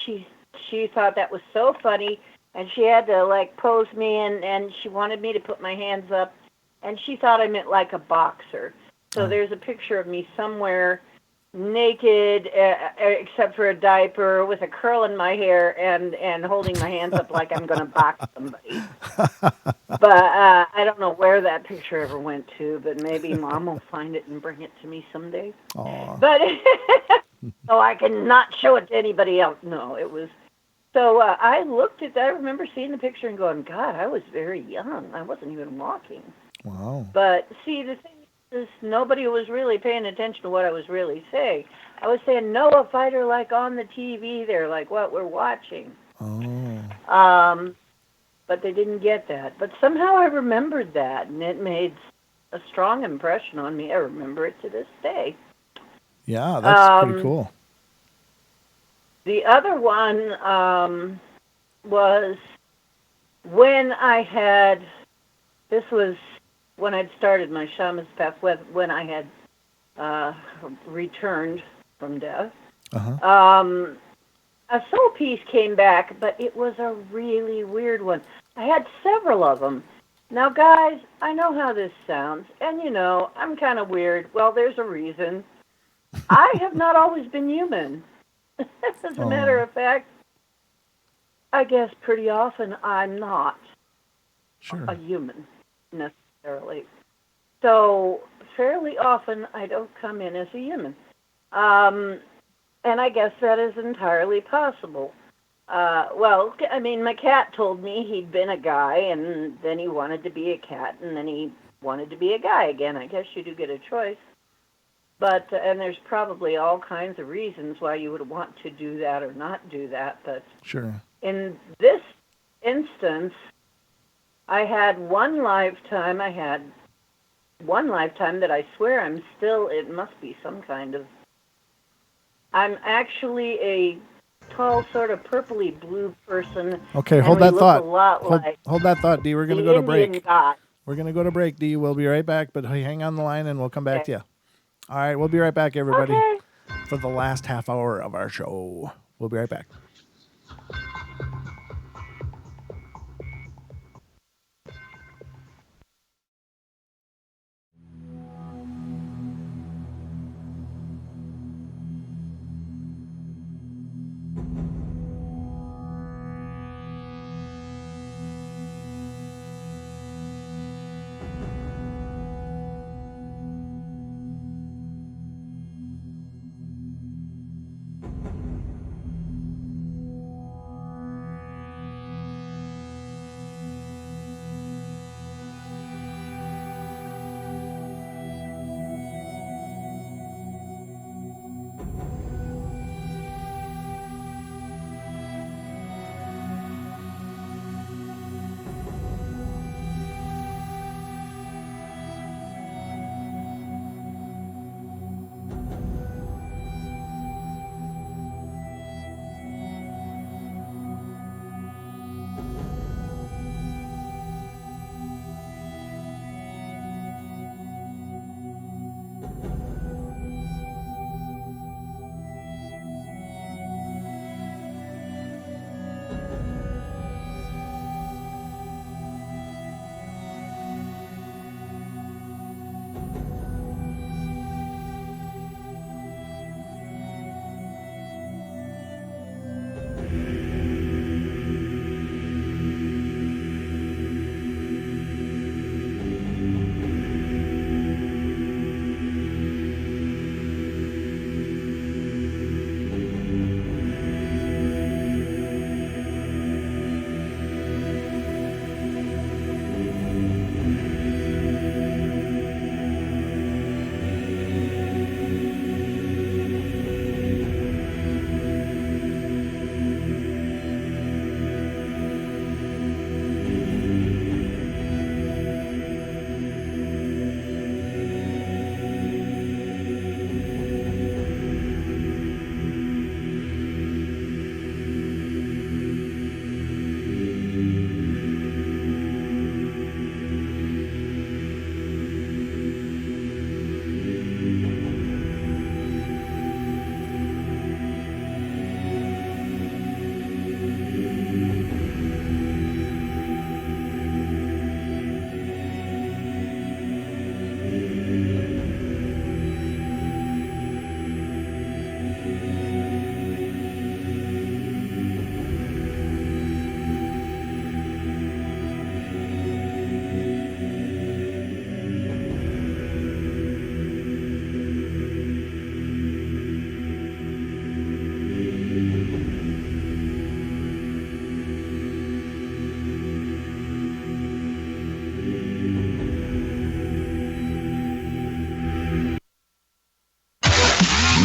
she thought that was so funny, and she had to like pose me, and she wanted me to put my hands up, and she thought I meant like a boxer. So there's a picture of me somewhere naked, except for a diaper, with a curl in my hair, and holding my hands up like I'm going to box somebody. But I don't know where that picture ever went to, but maybe Mom will find it and bring it to me someday. Aw. But so I can not show it to anybody else. No, it was. So I looked at that. I remember seeing the picture and going, "God, I was very young. I wasn't even walking." Wow. But see, the thing is, nobody was really paying attention to what I was really saying. I was saying, "No, a fighter like on the TV there, like what we're watching." Oh. But they didn't get that. But somehow I remembered that, and it made a strong impression on me. I remember it to this day. Yeah, that's pretty Um, cool. The other one was when I had, this was when I'd started my shaman's path, when I had returned from death. Uh-huh. A soul piece came back, but it was a really weird one. I had several of them. Now, guys, I know how this sounds, and I'm kind of weird. Well, there's a reason. I have not always been human. As a matter Oh, of fact, I guess pretty often I'm not a sure. human necessarily. So fairly often I don't come in as a human. Um, and I guess that is entirely possible. Well, I mean, my cat told me he'd been a guy and then he wanted to be a cat and then he wanted to be a guy again. I guess you do get a choice. But, and there's probably all kinds of reasons why you would want to do that or not do that. But Sure. in this instance, I had one lifetime that I swear I'm still, it must be some kind of, I'm actually a tall, sort of purpley blue person, Okay, and hold we that look a thought. lot Hold like hold that thought, D. We're gonna go the to Indian break. god. We're gonna go to break, D. We'll be right back, but hey, hang on the line and we'll come back Okay. to you. All right, we'll be right back, everybody, Okay. for the last half hour of our show. We'll be right back.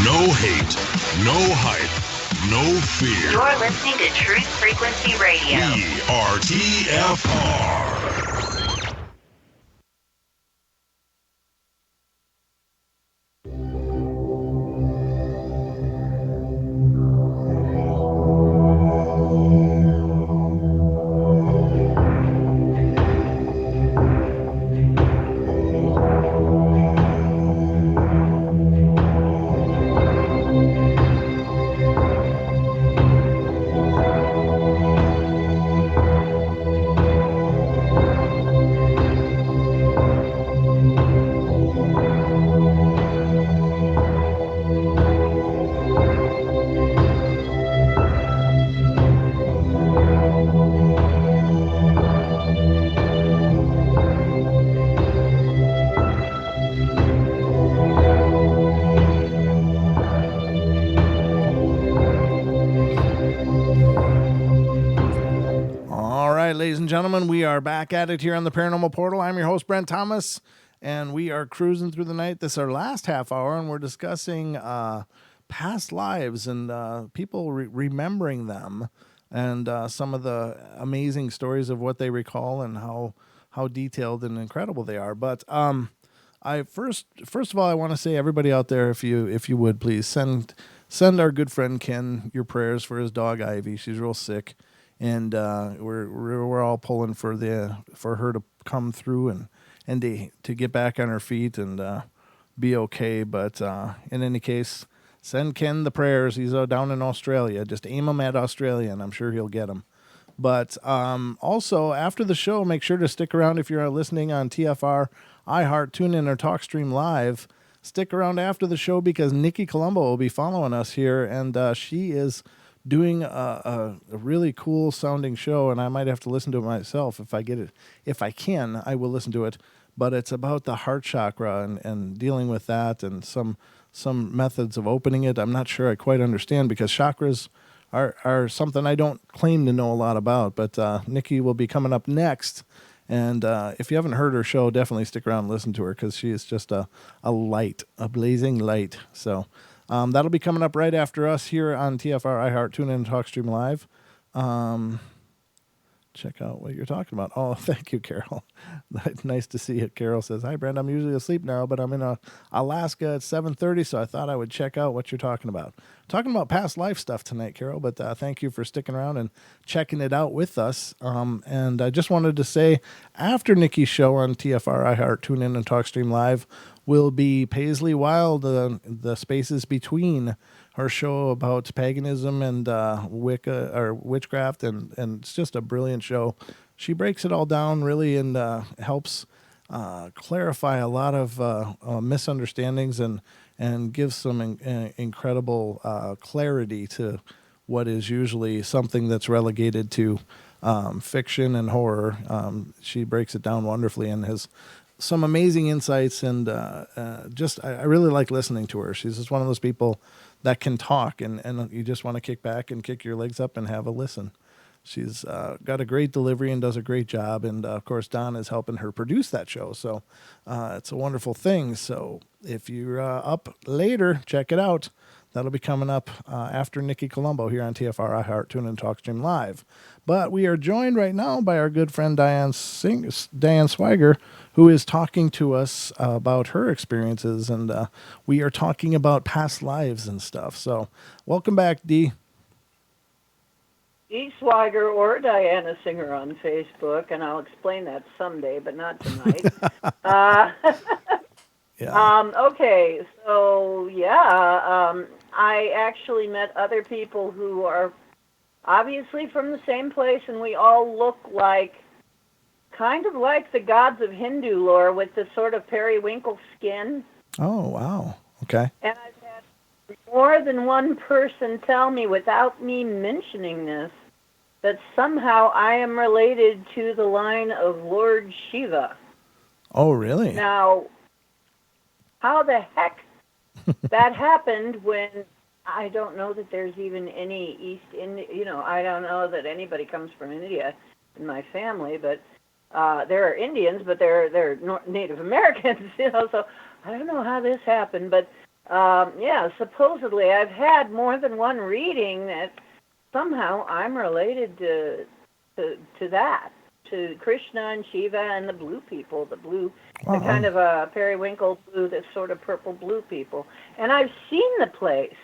No hate, no hype, no fear. You're listening to Truth Frequency Radio. We are TFR. right, ladies and gentlemen, we are back at it here on the Paranormal Portal. I'm your host, Brent Thomas, and we are cruising through the night. This is our last half hour, and we're discussing past lives and people remembering them and some of the amazing stories of what they recall and how detailed and incredible they are. But I first of all, I want to say, everybody out there, if you would please send our good friend Ken your prayers for his dog Ivy. She's real sick. And we're all pulling for her to come through and to get back on her feet and be okay. But in any case, send Ken the prayers. He's down in Australia. Just aim him at Australia, and I'm sure he'll get them. But also, after the show, make sure to stick around if you're listening on TFR, iHeart, TuneIn, or TalkStream Live. Stick around after the show because Nikki Colombo will be following us here, and she is doing a really cool sounding show, and I might have to listen to it myself if I get it. If I can, I will listen to it. But it's about the heart chakra and dealing with that and some methods of opening it. I'm not sure I quite understand because chakras are something I don't claim to know a lot about. But Nikki will be coming up next. And if you haven't heard her show, definitely stick around and listen to her because she is just a light, a blazing light. So that'll be coming up right after us here on TFR, iHeart, TuneIn, and TalkStream Live. Check out what you're talking about. Oh, thank you, Carol. Nice to see it. Carol says, "Hi, Brent. I'm usually asleep now, but I'm in Alaska at 7:30, so I thought I would check out what you're talking about." Talking about past life stuff tonight, Carol, but thank you for sticking around and checking it out with us. And I just wanted to say, after Nikki's show on TFR, iHeart, TuneIn, and TalkStream Live will be Paisley Wild, the spaces between her show about paganism and Wicca or witchcraft, and it's just a brilliant show. She breaks it all down really and helps clarify a lot of misunderstandings and gives some incredible clarity to what is usually something that's relegated to fiction and horror. She breaks it down wonderfully and has some amazing insights, and I really like listening to her. She's just one of those people that can talk, and you just want to kick back and kick your legs up and have a listen. She's got a great delivery and does a great job, and of course Don is helping her produce that show, so it's a wonderful thing. So if you're up later, check it out. That'll be coming up after Nikki Colombo here on TFR, iHeart, TuneIn, and TalkStream Live. But we are joined right now by our good friend Diane Swiger, who is talking to us about her experiences, and we are talking about past lives and stuff. So welcome back, Dee. Dee Swiger or Diana Singer on Facebook, and I'll explain that someday, but not tonight. Yeah. Okay, so I actually met other people who are obviously from the same place, and we all look kind of like the gods of Hindu lore with this sort of periwinkle skin. Oh, wow. Okay. And I've had more than one person tell me, without me mentioning this, that somehow I am related to the line of Lord Shiva. Oh, really? Now, how the heck that happened when I don't know that there's even any East Indian, I don't know that anybody comes from India in my family, but there are Indians, but they're Native Americans, so I don't know how this happened, but supposedly I've had more than one reading that somehow I'm related to that, to Krishna and Shiva and the blue people, the kind of a periwinkle blue, this sort of purple blue people. And I've seen the place.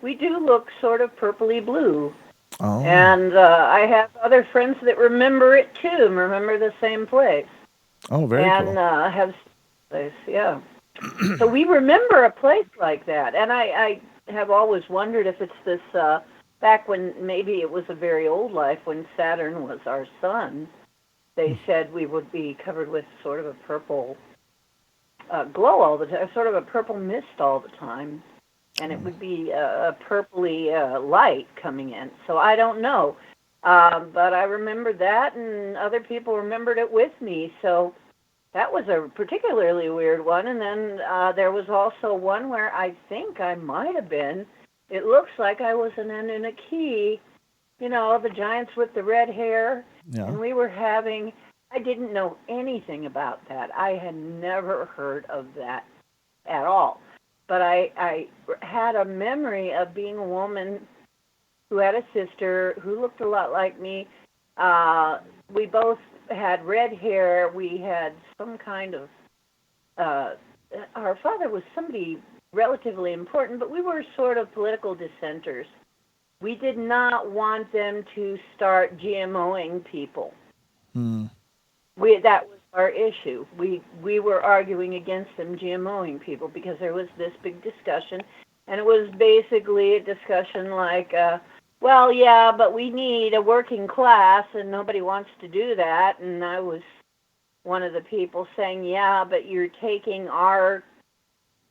We do look sort of purpley blue. Oh. And I have other friends that remember it too, remember the same place. Oh, very cool. And have place, yeah. So we remember a place like that. And I have always wondered if it's this, back when maybe it was a very old life when Saturn was our sun, they said we would be covered with sort of a purple glow all the time, sort of a purple mist all the time. And it would be a purpley light coming in. So I don't know. But I remember that, and other people remembered it with me. So that was a particularly weird one. And then there was also one where I think I might have been. It looks like I was an Anunnaki the giants with the red hair, Yeah. and we were having. I didn't know anything about that. I had never heard of that at all. But I had a memory of being a woman who had a sister who looked a lot like me. We both had red hair. We had some kind of. Uh, our father was somebody relatively important, but we were sort of political dissenters. We did not want them to start GMOing people. Hmm. That was our issue. We were arguing against them GMOing people because there was this big discussion, and it was basically a discussion like, well, yeah, but we need a working class, and nobody wants to do that. And I was one of the people saying, yeah, but you're taking our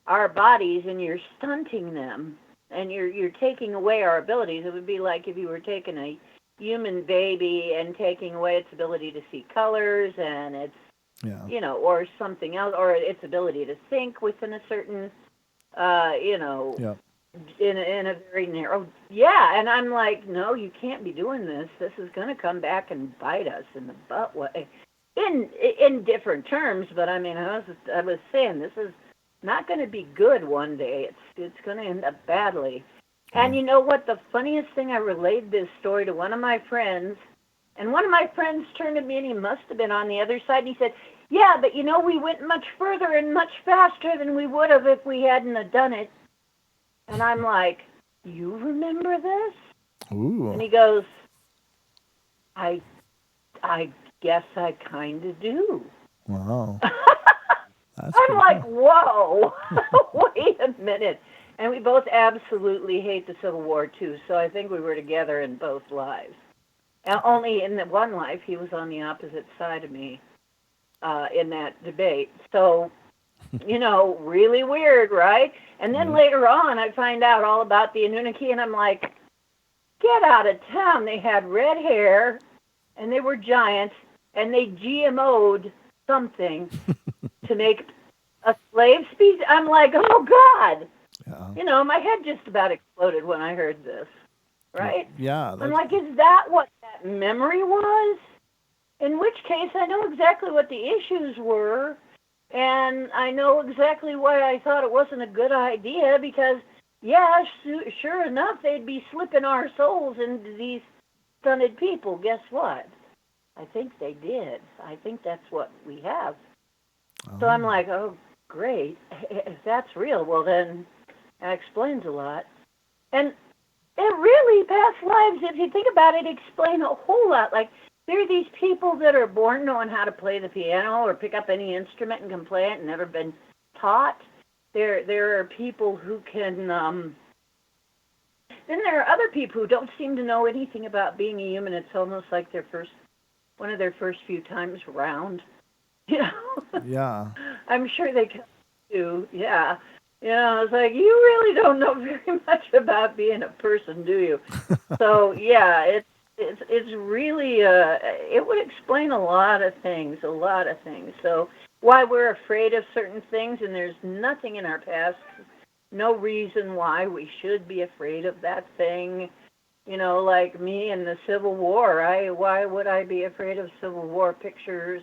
bodies and you're stunting them, and you're taking away our abilities. It would be like if you were taking a human baby and taking away its ability to see colors and its Yeah. or something else, or its ability to think within a certain Yeah. in a very narrow. Yeah, and I'm like, no, you can't be doing this. This is going to come back and bite us in the butt way, in different terms. But I mean, I was saying this is not going to be good one day. It's going to end up badly. And you know what? The funniest thing, I relayed this story to one of my friends, and one of my friends turned to me, and he must have been on the other side, and he said, yeah, but we went much further and much faster than we would have if we hadn't have done it. And I'm like, you remember this? Ooh. And he goes, I guess I kind of do. Wow. That's I'm pretty like, cool. whoa, wait a minute. And we both absolutely hate the Civil War, too, so I think we were together in both lives. And only in the one life, he was on the opposite side of me in that debate. So, really weird, right? And then later on, I find out all about the Anunnaki, and I'm like, get out of town. They had red hair, and they were giants, and they GMO'd something to make a slave species. I'm like, oh, God. Yeah. My head just about exploded when I heard this, right? Yeah. I'm That's, like, is that what that memory was? In which case, I know exactly what the issues were, and I know exactly why I thought it wasn't a good idea, because, yeah, sure enough, they'd be slipping our souls into these stunted people. Guess what? I think they did. I think that's what we have. So I'm like, oh, great. If that's real, well, then that explains a lot. And it really, past lives, if you think about it, explain a whole lot. Like, there are these people that are born knowing how to play the piano or pick up any instrument and can play it and never been taught. There are people who can, then there are other people who don't seem to know anything about being a human. It's almost like one of their first few times around. yeah. I'm sure they can too. Yeah. It's like, you really don't know very much about being a person, do you? So yeah, it's really it would explain a lot of things. So why we're afraid of certain things, and there's nothing in our past, no reason why we should be afraid of that thing. Like me in the Civil War. Why would I be afraid of Civil War pictures?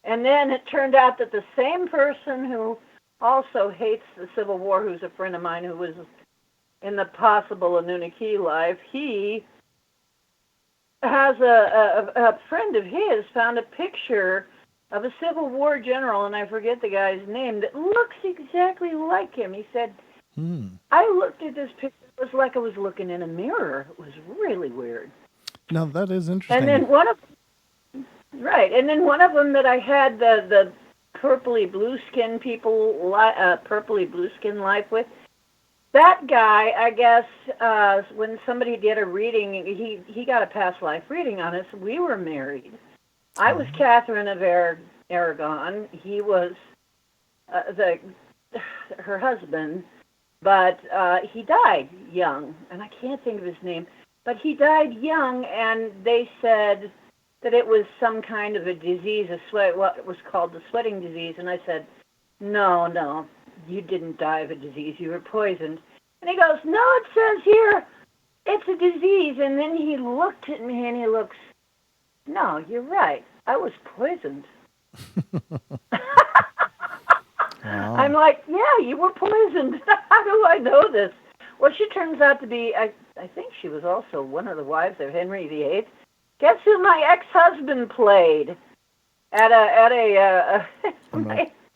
And then it turned out that the same person who also hates the Civil War, who's a friend of mine who was in the possible Anunnaki life, he has a friend of his found a picture of a Civil War general, and I forget the guy's name, that looks exactly like him. He said, I looked at this picture, it was like I was looking in a mirror. It was really weird. Now that is interesting. And then one of them that I had the purpley blue skin people, purpley blue skin life with, that guy, I guess, when somebody did a reading, he got a past life reading on us. We were married. I was Catherine of Aragon. He was her husband, but he died young, and I can't think of his name. But he died young, and they said that it was some kind of a disease, what was called the sweating disease. And I said, no, you didn't die of a disease. You were poisoned. And he goes, no, it says here it's a disease. And then he looked at me and he looks, no, you're right. I was poisoned. Wow. I'm like, yeah, you were poisoned. How do I know this? Well, she turns out to be, I think she was also one of the wives of Henry VIII. Guess who my ex-husband played I'm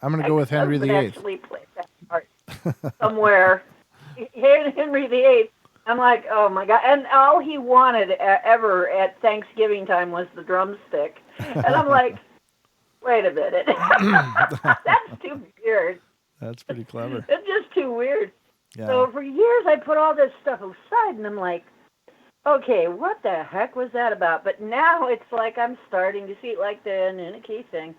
gonna go with Henry VIII. actually played that part somewhere. Henry VIII. I'm like, oh my God. And all he wanted ever at Thanksgiving time was the drumstick. And I'm like, wait a minute. That's too weird. That's pretty clever. It's just too weird. Yeah. So for years I put all this stuff aside and I'm like, okay, what the heck was that about? But now it's like I'm starting to see like the Anunnaki thing.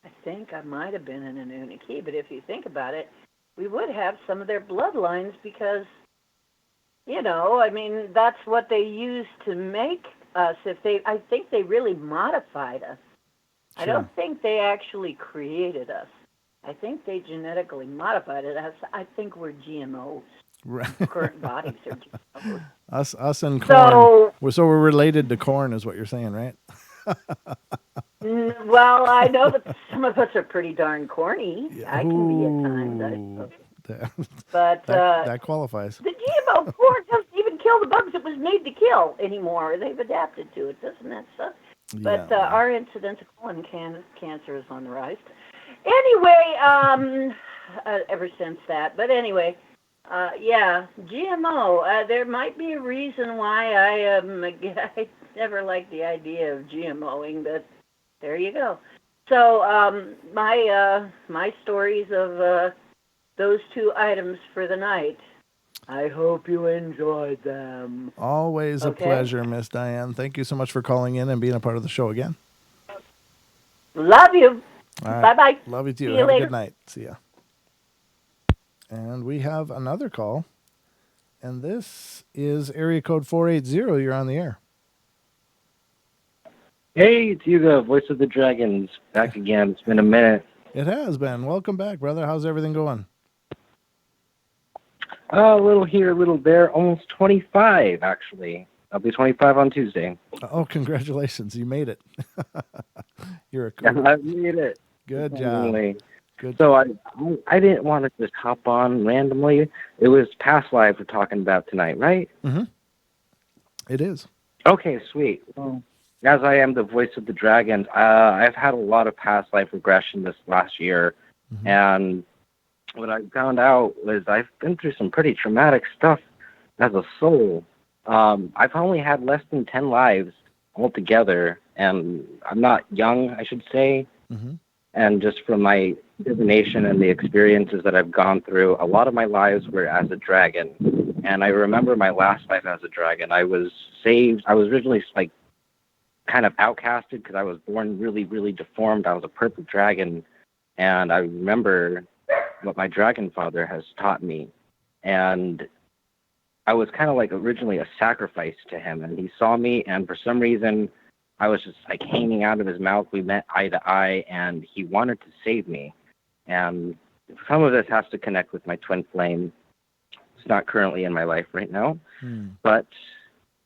I think I might have been an Anunnaki, but if you think about it, we would have some of their bloodlines because, I mean, that's what they used to make us. I think they really modified us. Sure. I don't think they actually created us. I think they genetically modified us. I think we're GMOs. Right. Current bodies are GMOs. Us and corn. So we're related to corn, is what you're saying, right? Well, I know that some of us are pretty darn corny. Yeah. I can be at times, I suppose. But that qualifies. the GMO corn doesn't even kill the bugs it was made to kill anymore. They've adapted to it, doesn't that suck? But our incidence of colon cancer is on the rise. Anyway, ever since that. But anyway, GMO. There might be a reason why I never liked the idea of GMOing, but there you go. So my stories of those two items for the night. I hope you enjoyed them. Always a pleasure, Miss Diane. Thank you so much for calling in and being a part of the show again. Love you. All right. Bye-bye. Love you too. See you Have later. a good night. See ya. And we have another call. And this is area code 480. You're on the air. Hey, it's Hugo, voice of the dragons, back again. It's been a minute. It has been. Welcome back, brother. How's everything going? A little here, a little there. Almost 25, actually. I'll be 25 on Tuesday. Oh, congratulations. You made it. You're a cool. I made it. Good job. Good. So I didn't want to just hop on randomly. It was past lives we're talking about tonight, right? Mm-hmm. It is. Okay, sweet. Well, as I am the voice of the dragons, I've had a lot of past life regression this last year. Mm-hmm. And what I found out was I've been through some pretty traumatic stuff as a soul. I've only had less than 10 lives altogether, and I'm not young, I should say. Mm-hmm. And just from my divination and the experiences that I've gone through, a lot of my lives were as a dragon. And I remember my last life as a dragon. I was saved. I was originally kind of outcasted because I was born really, really deformed. I was a purple dragon. And I remember what my dragon father has taught me. And I was kind of like originally a sacrifice to him. And he saw me, and for some reason, I was just like hanging out of his mouth. We met eye to eye, and he wanted to save me. And some of this has to connect with my twin flame. It's not currently in my life right now. But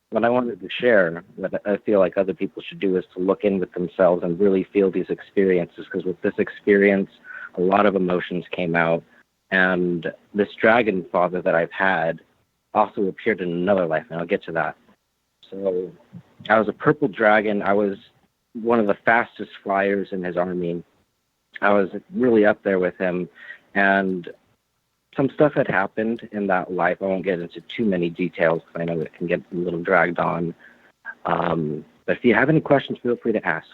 what I wanted to share, what I feel like other people should do, is to look in with themselves and really feel these experiences. Because with this experience, a lot of emotions came out. And this dragon father that I've had also appeared in another life, and I'll get to that. So I was a purple dragon. I was one of the fastest flyers in his army. I was really up there with him. And some stuff had happened in that life. I won't get into too many details because I know it can get a little dragged on. But if you have any questions, feel free to ask.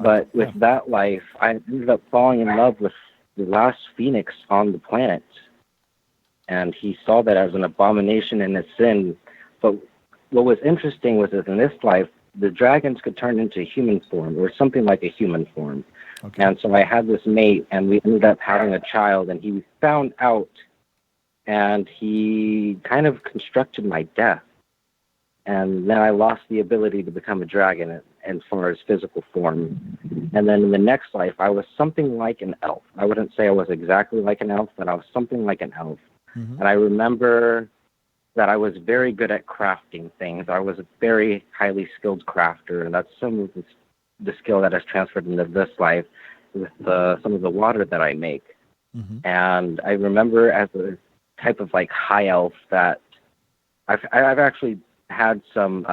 But with that life, I ended up falling in love with the last phoenix on the planet. And he saw that as an abomination and a sin. But what was interesting was that in this life, the dragons could turn into human form or something like a human form. Okay. And so I had this mate, and we ended up having a child, and he found out, and he kind of constructed my death. And then I lost the ability to become a dragon as far as physical form. And then in the next life, I was something like an elf. I wouldn't say I was exactly like an elf, but I was something like an elf. Mm-hmm. And I remember that I was very good at crafting things. I was a very highly skilled crafter, and that's some of the skill that has transferred into this life with some of the water that I make. And I remember as a type of like high elf that I've actually had some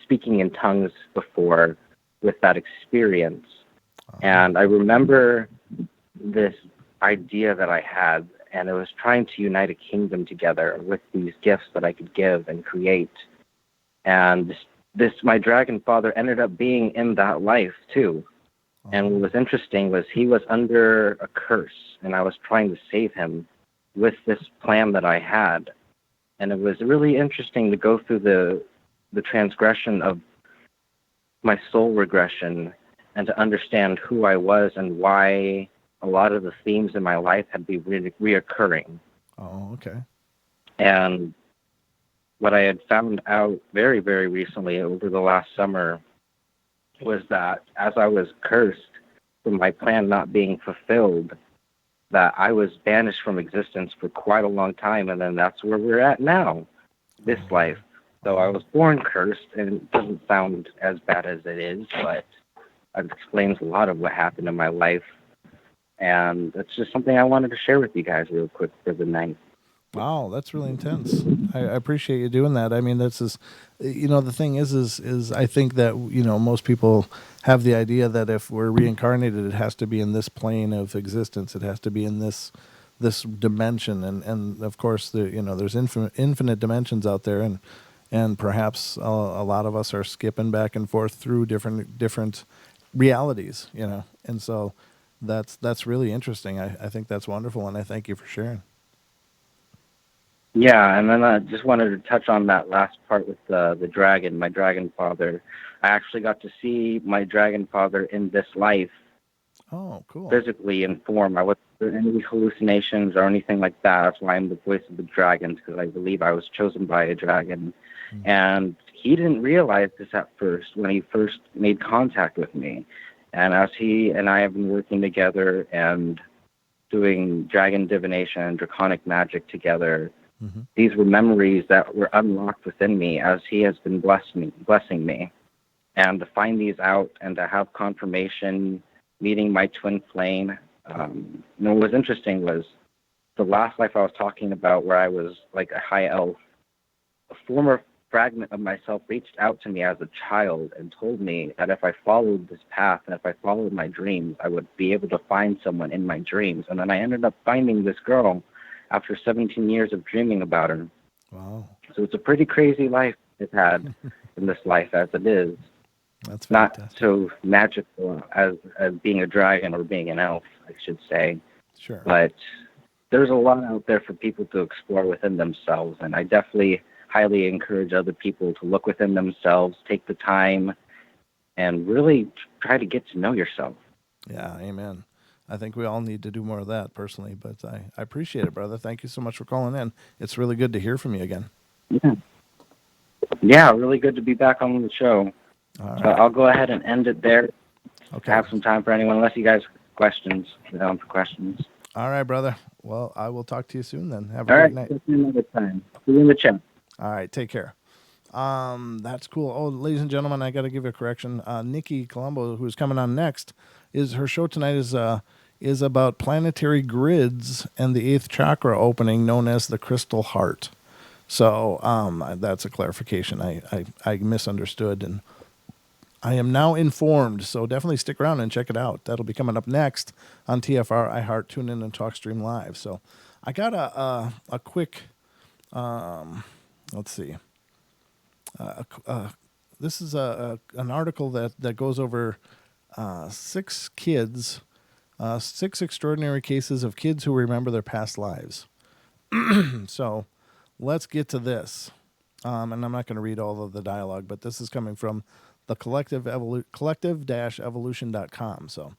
speaking in tongues before with that experience. And I remember this idea that I had, and it was trying to unite a kingdom together with these gifts that I could give and create. And my dragon father ended up being in that life too. And what was interesting was he was under a curse, and I was trying to save him with this plan that I had. And it was really interesting to go through the transgression of my soul regression and to understand who I was and why a lot of the themes in my life had been reoccurring. Oh, okay. And what I had found out very, very recently over the last summer was that as I was cursed from my plan not being fulfilled, that I was banished from existence for quite a long time, and then that's where we're at now, this life. So I was born cursed, and it doesn't sound as bad as it is, but it explains a lot of what happened in my life, and it's just something I wanted to share with you guys real quick for the night. Wow, that's really intense. I appreciate you doing that. I mean, that's is, the thing is I think that most people have the idea that if we're reincarnated, it has to be in this plane of existence. It has to be in this dimension, and of course, there's infinite dimensions out there, and perhaps a lot of us are skipping back and forth through different realities, and so that's really interesting. I think that's wonderful, and I thank you for sharing. Yeah, and then I just wanted to touch on that last part with the dragon, my dragon father. I actually got to see my dragon father in this life. Oh, cool. Physically in form. I wasn't there any hallucinations or anything like that. That's why I'm the voice of the dragons, because I believe I was chosen by a dragon. And he didn't realize this at first when he first made contact with me. And as he and I have been working together and doing dragon divination and draconic magic together, these were memories that were unlocked within me as he has been blessing me. And to find these out and to have confirmation, meeting my twin flame. What was interesting was the last life I was talking about where I was like a high elf. A former fragment of myself reached out to me as a child and told me that if I followed this path and if I followed my dreams, I would be able to find someone in my dreams. And then I ended up finding this girl after 17 years of dreaming about her. Wow. So it's a pretty crazy life I've had in this life as it is. That's not fantastic. so magical as being a dragon or being an elf, I should say. Sure. But there's a lot out there for people to explore within themselves, and I definitely highly encourage other people to look within themselves, take the time, and really try to get to know yourself. Yeah, amen. I think we all need to do more of that personally, but I appreciate it, brother. Thank you so much for calling in. It's really good to hear from you again. Yeah, really good to be back on the show. All right. I'll go ahead and end it there. Okay. Have some time for anyone, unless you guys have questions. For questions. All right, brother. Well, I will talk to you soon then. Have a All great right, night. see you another time. See you in the chat. All right, take care. That's cool. Oh, ladies and gentlemen, I got to give a correction. Nikki Colombo, who's coming on next, her show tonight is about planetary grids and the 8th chakra opening, known as the Crystal Heart. So that's a clarification. I misunderstood, and I am now informed. So definitely stick around and check it out. That'll be coming up next on TFR, iHeart, TuneIn, and TalkStream Live. So I got a quick. Let's see. This is an article that goes over 6 kids, 6 extraordinary cases of kids who remember their past lives. So let's get to this. And I'm not going to read all of the dialogue, but this is coming from the collective-evolution.com. So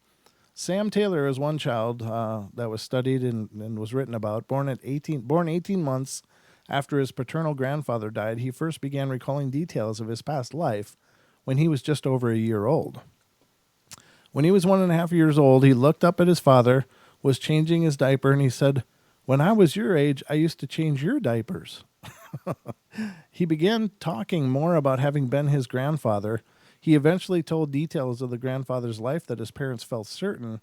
Sam Taylor is one child that was studied and was written about. Born 18 months after his paternal grandfather died, he first began recalling details of his past life when he was just over a year old. When he was 1.5 years old, he looked up at his father, was changing his diaper, and he said, When I was your age, I used to change your diapers. He began talking more about having been his grandfather. He eventually told details of the grandfather's life that his parents felt certain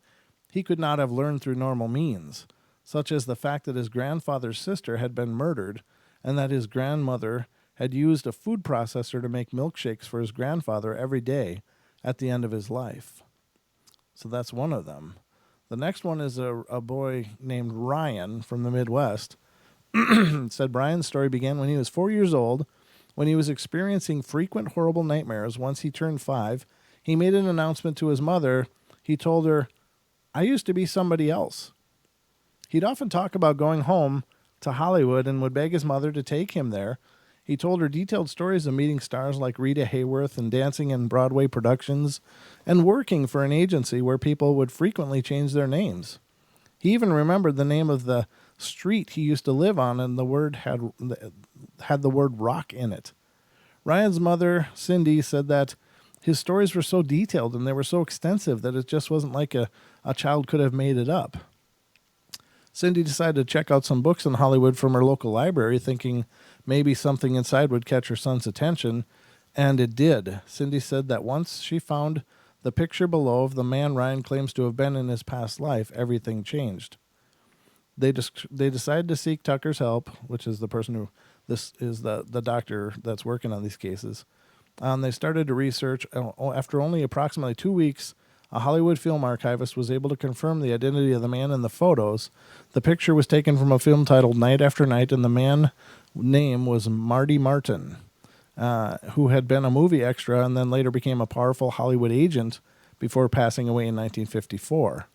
he could not have learned through normal means, such as the fact that his grandfather's sister had been murdered and that his grandmother had used a food processor to make milkshakes for his grandfather every day at the end of his life. So that's one of them. The next one is a boy named Ryan from the Midwest. It said Brian's story began when he was 4 years old. When he was experiencing frequent horrible nightmares once he turned 5, he made an announcement to his mother. He told her, "I used to be somebody else." He'd often talk about going home to Hollywood and would beg his mother to take him there. He told her detailed stories of meeting stars like Rita Hayworth and dancing in Broadway productions and working for an agency where people would frequently change their names. He even remembered the name of the street he used to live on, and the word had the word rock in it. Ryan's mother, Cindy, said that his stories were so detailed and they were so extensive that it just wasn't like a child could have made it up. Cindy decided to check out some books in Hollywood from her local library, thinking maybe something inside would catch her son's attention, and it did. Cindy said that once she found the picture below of the man Ryan claims to have been in his past life, everything changed. They decided to seek Tucker's help, which is the person who, this is the doctor that's working on these cases. They started to research. After only approximately 2 weeks, a Hollywood film archivist was able to confirm the identity of the man in the photos. The picture was taken from a film titled Night After Night, and the man's name was Marty Martin, who had been a movie extra and then later became a powerful Hollywood agent before passing away in 1954.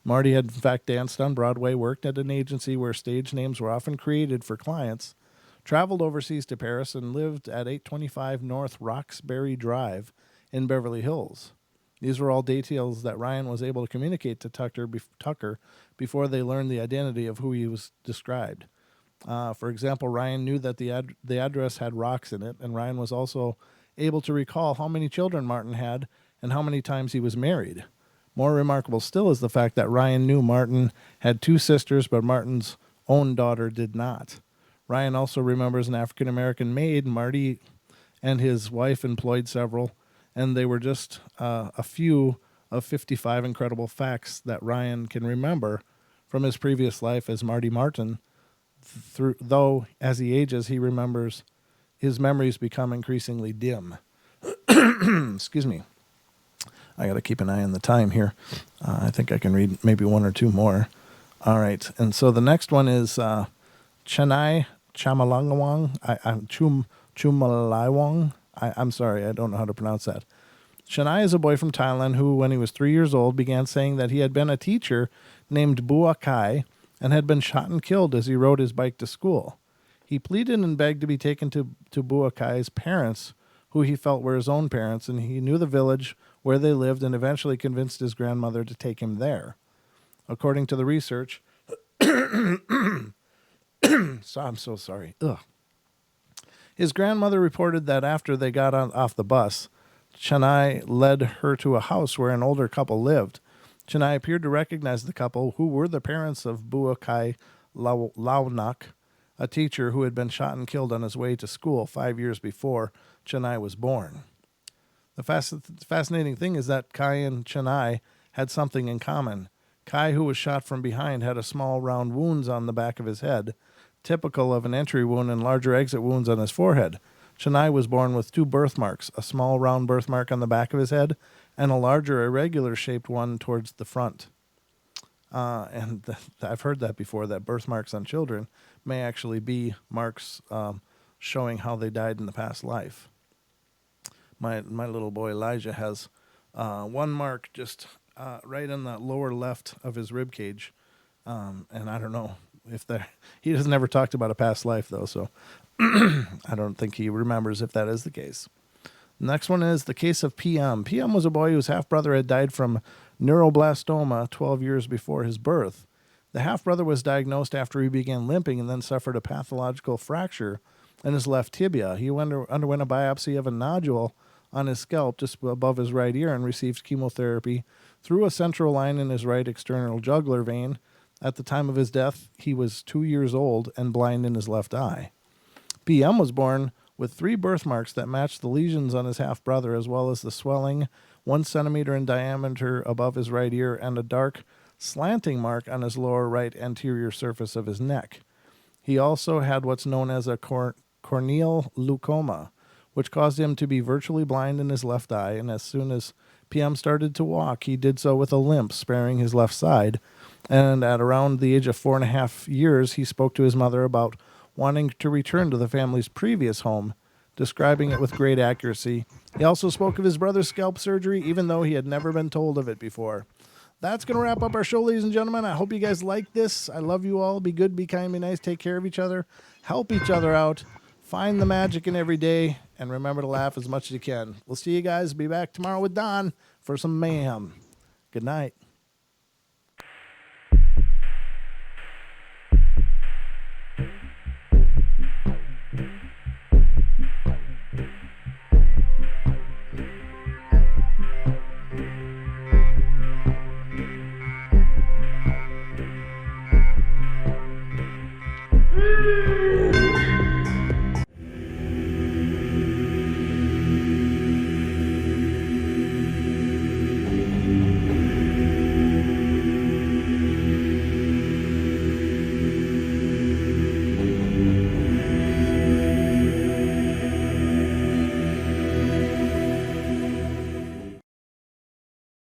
Marty had in fact danced on Broadway, worked at an agency where stage names were often created for clients, traveled overseas to Paris, and lived at 825 North Roxbury Drive in Beverly Hills. These were all details that Ryan was able to communicate to Tucker before they learned the identity of who he was described. For example, Ryan knew that the address had rocks in it, and Ryan was also able to recall how many children Martin had and how many times he was married. More remarkable still is the fact that Ryan knew Martin had 2 sisters, but Martin's own daughter did not. Ryan also remembers an African-American maid Marty and his wife employed several, and they were just a few of 55 incredible facts that Ryan can remember from his previous life as Marty Martin. Though, as he ages, he remembers his memories become increasingly dim. Excuse me. I got to keep an eye on the time here. I think I can read maybe 1 or 2 more. All right. And so the next one is Chennai Chamalangawang. Chumalaiwang. I'm sorry, I don't know how to pronounce that. Chennai is a boy from Thailand who, when he was 3 years old, began saying that he had been a teacher named Bua Kai and had been shot and killed as he rode his bike to school. He pleaded and begged to be taken to Bua Kai's parents, who he felt were his own parents, and he knew the village where they lived and eventually convinced his grandmother to take him there. According to the research, so I'm so sorry. Ugh. His grandmother reported that after they got off the bus, Chennai led her to a house where an older couple lived. Chennai appeared to recognize the couple, who were the parents of Bua Kai Launak, a teacher who had been shot and killed on his way to school 5 years before Chennai was born. The fascinating thing is that Kai and Chennai had something in common. Kai, who was shot from behind, had a small round wounds on the back of his head, typical of an entry wound, and larger exit wounds on his forehead. Chennai was born with 2 birthmarks, a small round birthmark on the back of his head and a larger irregular-shaped one towards the front. I've heard that before, that birthmarks on children may actually be marks showing how they died in the past life. My little boy Elijah has 1 mark just right in the lower left of his rib cage, and I don't know if he has never talked about a past life though, so I don't think he remembers if that is the case. Next one is the case of PM. PM was a boy whose half-brother had died from neuroblastoma 12 years before his birth. The half-brother was diagnosed after he began limping and then suffered a pathological fracture in his left tibia. He underwent a biopsy of a nodule on his scalp just above his right ear and received chemotherapy through a central line in his right external jugular vein At the time of his death, he was 2 years old and blind in his left eye. PM was born with 3 birthmarks that matched the lesions on his half-brother, as well as the swelling 1 centimeter in diameter above his right ear and a dark, slanting mark on his lower right anterior surface of his neck. He also had what's known as a corneal leucoma, which caused him to be virtually blind in his left eye, and as soon as PM started to walk, he did so with a limp, sparing his left side. And at around the age of 4.5 years, he spoke to his mother about wanting to return to the family's previous home, describing it with great accuracy. He also spoke of his brother's scalp surgery, even though he had never been told of it before. That's going to wrap up our show, ladies and gentlemen. I hope you guys like this. I love you all. Be good, be kind, be nice, take care of each other, help each other out, find the magic in every day, and remember to laugh as much as you can. We'll see you guys. Be back tomorrow with Don for some mayhem. Good night.